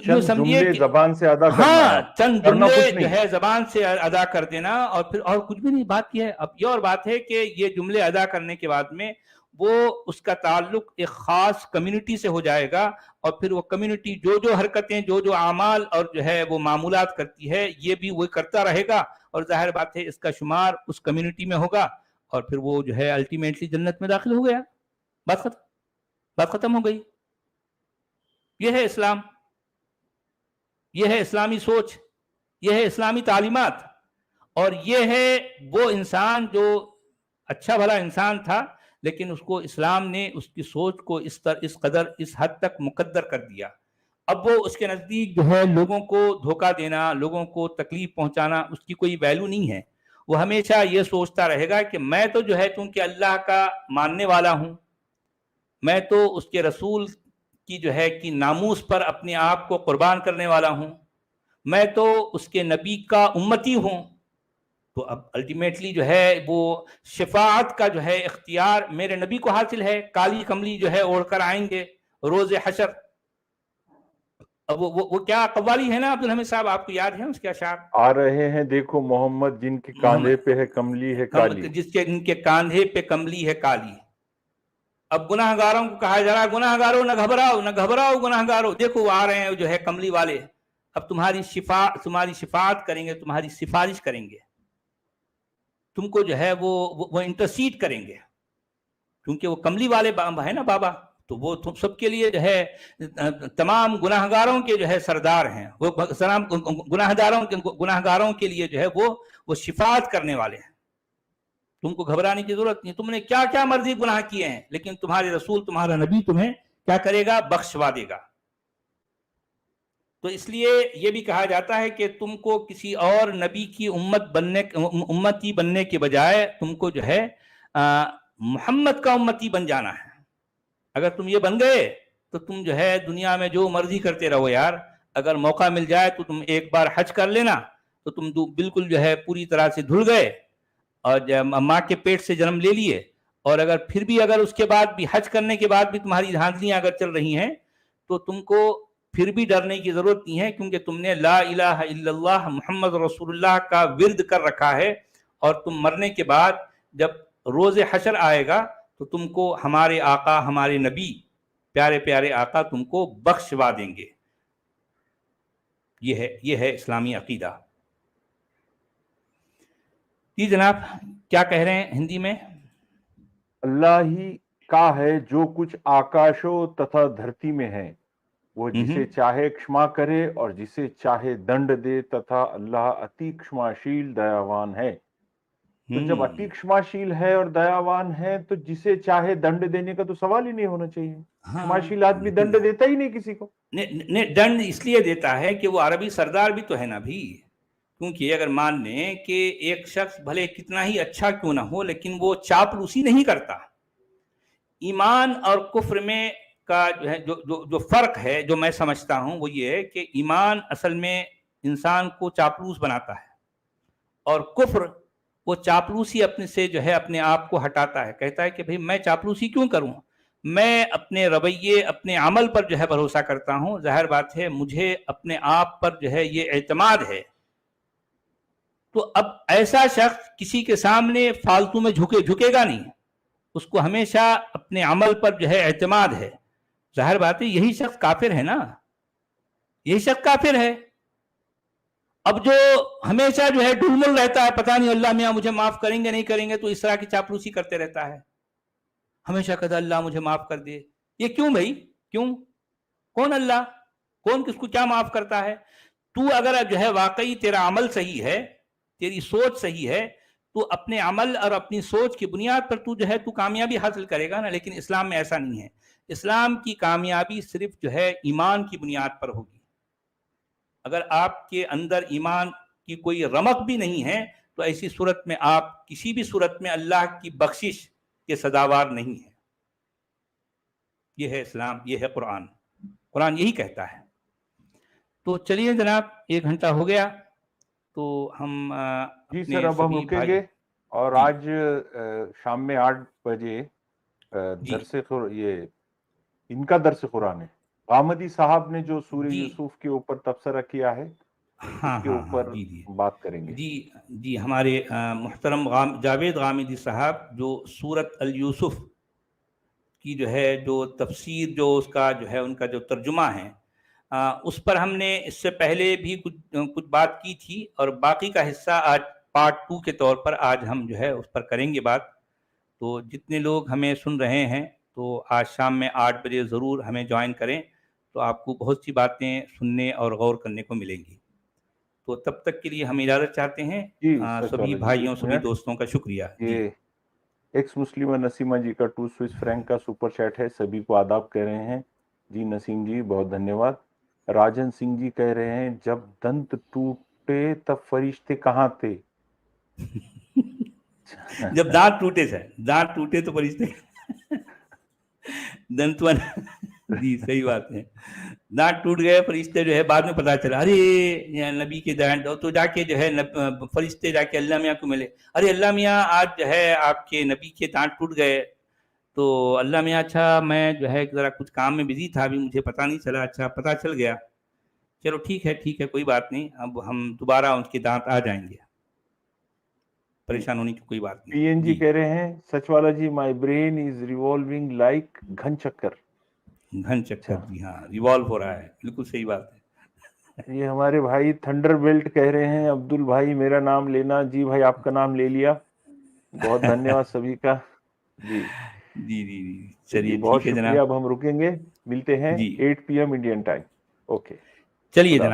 یوں سمجھیے کہ زبان سے ادا کرنا ہاں ہے، چند کرنا جملے کچھ نہیں۔ جو ہے زبان سے ادا کر دینا، اور پھر اور کچھ بھی نہیں۔ بات یہ ہے، اب یہ اور بات ہے کہ یہ جملے ادا کرنے کے بعد میں وہ اس کا تعلق ایک خاص کمیونٹی سے ہو جائے گا، اور پھر وہ کمیونٹی جو حرکتیں جو اعمال اور جو ہے وہ معمولات کرتی ہے یہ بھی وہ کرتا رہے گا، اور ظاہر بات ہے اس کا شمار اس کمیونٹی میں ہوگا، اور پھر وہ جو ہے الٹیمیٹلی جنت میں داخل ہو گیا۔ بات ختم ہو گئی۔ یہ ہے اسلام، یہ ہے اسلامی سوچ، یہ ہے اسلامی تعلیمات، اور یہ ہے وہ انسان جو اچھا بھلا انسان تھا لیکن اس کو اسلام نے اس کی سوچ کو اس قدر اس حد تک مقدر کر دیا۔ اب وہ اس کے نزدیک جو ہے لوگوں کو دھوکہ دینا، لوگوں کو تکلیف پہنچانا اس کی کوئی ویلیو نہیں ہے۔ وہ ہمیشہ یہ سوچتا رہے گا کہ میں تو جو ہے چونکہ اللہ کا ماننے والا ہوں، میں تو اس کے رسول کی جو ہے کہ ناموس پر اپنے آپ کو قربان کرنے والا ہوں، میں تو اس کے نبی کا امتی ہوں، تو اب الٹیمیٹلی جو ہے وہ شفاعت کا جو ہے اختیار میرے نبی کو حاصل ہے، کالی کملی جو ہے اوڑھ کر آئیں گے روز حشر۔ اب وہ کیا قوالی ہے نا عبد الحمید صاحب، آپ کو یاد ہے اس کے اشعار؟ آ رہے ہیں دیکھو محمد جن کے کاندھے پہ ہے کملی ہے کالی، جس کے ان کے کاندھے پہ کملی ہے کالی، اب گناہگاروں کو کہا جا رہا ہے گناہگاروں نہ گھبراؤ نہ گھبراؤ گناہگاروں، دیکھو وہ آ رہے ہیں جو ہے کملی والے، اب تمہاری شفاعت کریں گے، تمہاری سفارش کریں گے، تم کو جو ہے وہ انٹرسیڈ کریں گے، کیونکہ وہ کملی والے ہے نا بابا، تو وہ تم سب کے لیے جو ہے تمام گناہگاروں کے جو ہے سردار ہیں، وہ گناہگاروں کے لیے جو ہے وہ شفاعت کرنے والے ہیں، تم کو گھبرانے کی ضرورت نہیں، تم نے کیا کیا مرضی گناہ کیے ہیں لیکن تمہارے رسول تمہارا نبی تمہیں کیا کرے گا؟ بخشوا دے گا۔ تو اس لیے یہ بھی کہا جاتا ہے کہ تم کو کسی اور نبی کی امتی بننے کے بجائے تم کو جو ہے محمد کا امتی بن جانا ہے۔ اگر تم یہ بن گئے تو تم جو ہے دنیا میں جو مرضی کرتے رہو یار، اگر موقع مل جائے تو تم ایک بار حج کر لینا تو تم بالکل جو ہے پوری طرح سے دھل گئے اور ماں کے پیٹ سے جنم لے لیے، اور اگر پھر بھی اگر اس کے بعد بھی حج کرنے کے بعد بھی تمہاری دھاندلیاں اگر چل رہی ہیں تو تم کو پھر بھی ڈرنے کی ضرورت نہیں ہے، کیونکہ تم نے لا الہ الا اللہ محمد رسول اللہ کا ورد کر رکھا ہے، اور تم مرنے کے بعد جب روز حشر آئے گا تو تم کو ہمارے آقا ہمارے نبی پیارے پیارے آقا تم کو بخشوا دیں گے۔ یہ ہے اسلامی عقیدہ۔ جی جناب کیا کہہ رہے ہیں ہندی میں؟ اللہ ہی کا ہے جو کچھ آکاشوں تتھا دھرتی میں ہے، وہ جسے چاہے کشما کرے اور جسے چاہے دنڈ دے، تتھا اللہ اتی کشماشیل دیاوان ہے۔ تو جب اتی کشماشیل ہے اور دیاوان ہے تو جسے چاہے دنڈ دینے کا تو سوال ہی نہیں ہونا چاہیے۔ کشماشیل آدمی دنڈ دیتا ہی نہیں کسی کو۔ دنڈ اس لیے دیتا ہے کہ وہ عربی سردار بھی تو ہے نا بھی، کیونکہ اگر مان لیں کہ ایک شخص بھلے کتنا ہی اچھا کیوں نہ ہو لیکن وہ چاپلوسی نہیں کرتا، ایمان اور کفر میں کا جو ہے جو فرق ہے جو میں سمجھتا ہوں وہ یہ ہے کہ ایمان اصل میں انسان کو چاپلوس بناتا ہے، اور کفر وہ چاپلوسی اپنے سے جو ہے اپنے آپ کو ہٹاتا ہے، کہتا ہے کہ بھئی میں چاپلوسی کیوں کروں، میں اپنے رویے اپنے عمل پر جو ہے بھروسہ کرتا ہوں، ظاہر بات ہے مجھے اپنے آپ پر جو ہے یہ اعتماد ہے۔ تو اب ایسا شخص کسی کے سامنے فالتو میں جھکے گا نہیں، اس کو ہمیشہ اپنے عمل پر جو ہے اعتماد ہے، ظاہر بات ہے یہی شخص کافر ہے نا، یہی شخص کافر ہے۔ اب جو ہمیشہ جو ہے ڈھلمل رہتا ہے، پتہ نہیں اللہ میاں مجھے معاف کریں گے نہیں کریں گے، تو اس طرح کی چاپلوسی کرتے رہتا ہے، ہمیشہ کہتا اللہ مجھے معاف کر دے۔ یہ کیوں بھائی؟ کیوں؟ کون اللہ؟ کون کس کو کیا معاف کرتا ہے؟ تو اگر جو ہے واقعی تیرا عمل صحیح ہے، تیری سوچ صحیح ہے، تو اپنے عمل اور اپنی سوچ کی بنیاد پر تو جو ہے تو کامیابی حاصل کرے گا نا، لیکن اسلام میں ایسا نہیں ہے۔ اسلام کی کامیابی صرف جو ہے ایمان کی بنیاد پر ہوگی۔ اگر آپ کے اندر ایمان کی کوئی رمق بھی نہیں ہے تو ایسی صورت میں آپ کسی بھی صورت میں اللہ کی بخشش کے سزاوار نہیں ہیں۔ یہ ہے اسلام، یہ ہے قرآن، قرآن یہی کہتا ہے۔ تو چلیے جناب 1 گھنٹہ ہو گیا تو ہم جی سر اب ہم رکیں گے، اور آج شام میں 8 بجے درس یہ ان کا درس قرآن ہے، غامدی صاحب نے جو سورہ یوسف کے اوپر تبصرہ کیا ہے اس کے اوپر بات کریں گے۔ جی ہمارے محترم جاوید غامدی صاحب جو سورۃ الیوسف کی جو ہے جو تفسیر جو اس کا جو ہے ان کا جو ترجمہ ہے اس پر ہم نے اس سے پہلے بھی کچھ بات کی تھی، اور باقی کا حصہ آج پارٹ 2 کے طور پر آج ہم جو ہے اس پر کریں گے بات۔ تو جتنے لوگ ہمیں سن رہے ہیں تو آج شام میں 8 بجے ضرور ہمیں جوائن کریں، تو آپ کو بہت سی باتیں سننے اور غور کرنے کو ملیں گی۔ تو تب تک کے لیے ہم اجازت چاہتے ہیں، سبھی بھائیوں سبھی دوستوں کا شکریہ۔ یہ ایکس مسلمہ نسیمہ جی کا 2 سوئس فرینک کا سپر چیٹ ہے، سبھی کو آداب کہہ رہے ہیں۔ جی نسیم جی بہت دھنیہ واد۔ راجن سنگھ جی کہہ رہے ہیں جب دنت ٹوٹے تب فرشتے کہاں تھے؟ جب دانت ٹوٹے تھے، دانت ٹوٹے تو فرشتے دنتون جی صحیح بات ہے، دانت ٹوٹ گئے فرشتے جو ہے بعد میں پتا چلا ارے نبی کے دانت، تو جا کے جو ہے فرشتے جا کے اللہ میاں کو ملے، ارے اللہ میاں آج جو ہے آپ کے نبی کے دانت ٹوٹ گئے، تو اللہ میاں اچھا میں جو ہے ذرا کچھ کام میں بزی تھا ابھی مجھے پتہ نہیں چلا، اچھا پتہ چل گیا، چلو ٹھیک ہے کوئی بات نہیں، اب ہم دوبارہ ان کے دانت آ جائیں گے۔ پریشان ہونے کی کوئی بات نہیں. پی این جی کہہ رہے ہیں سچ والا جی my brain is revolving like گھن چکر. گھن چکر جی ہاں ریوالو ہو رہا ہے, بالکل صحیح بات ہے. یہ ہمارے بھائی تھنڈر بیلٹ کہہ رہے ہیں عبدل بھائی میرا نام لینا. جی بھائی آپ کا نام لے لیا, بہت دھنیہ واد سبھی کا. جی جی جی جی چلیے چلیے بہت ٹھیک ہے شکریہ. جناب. اب ہم رکیں گے, ملتے ہیں جی 8 PM انڈین ٹائم. اوکے چلیے خدا جناب.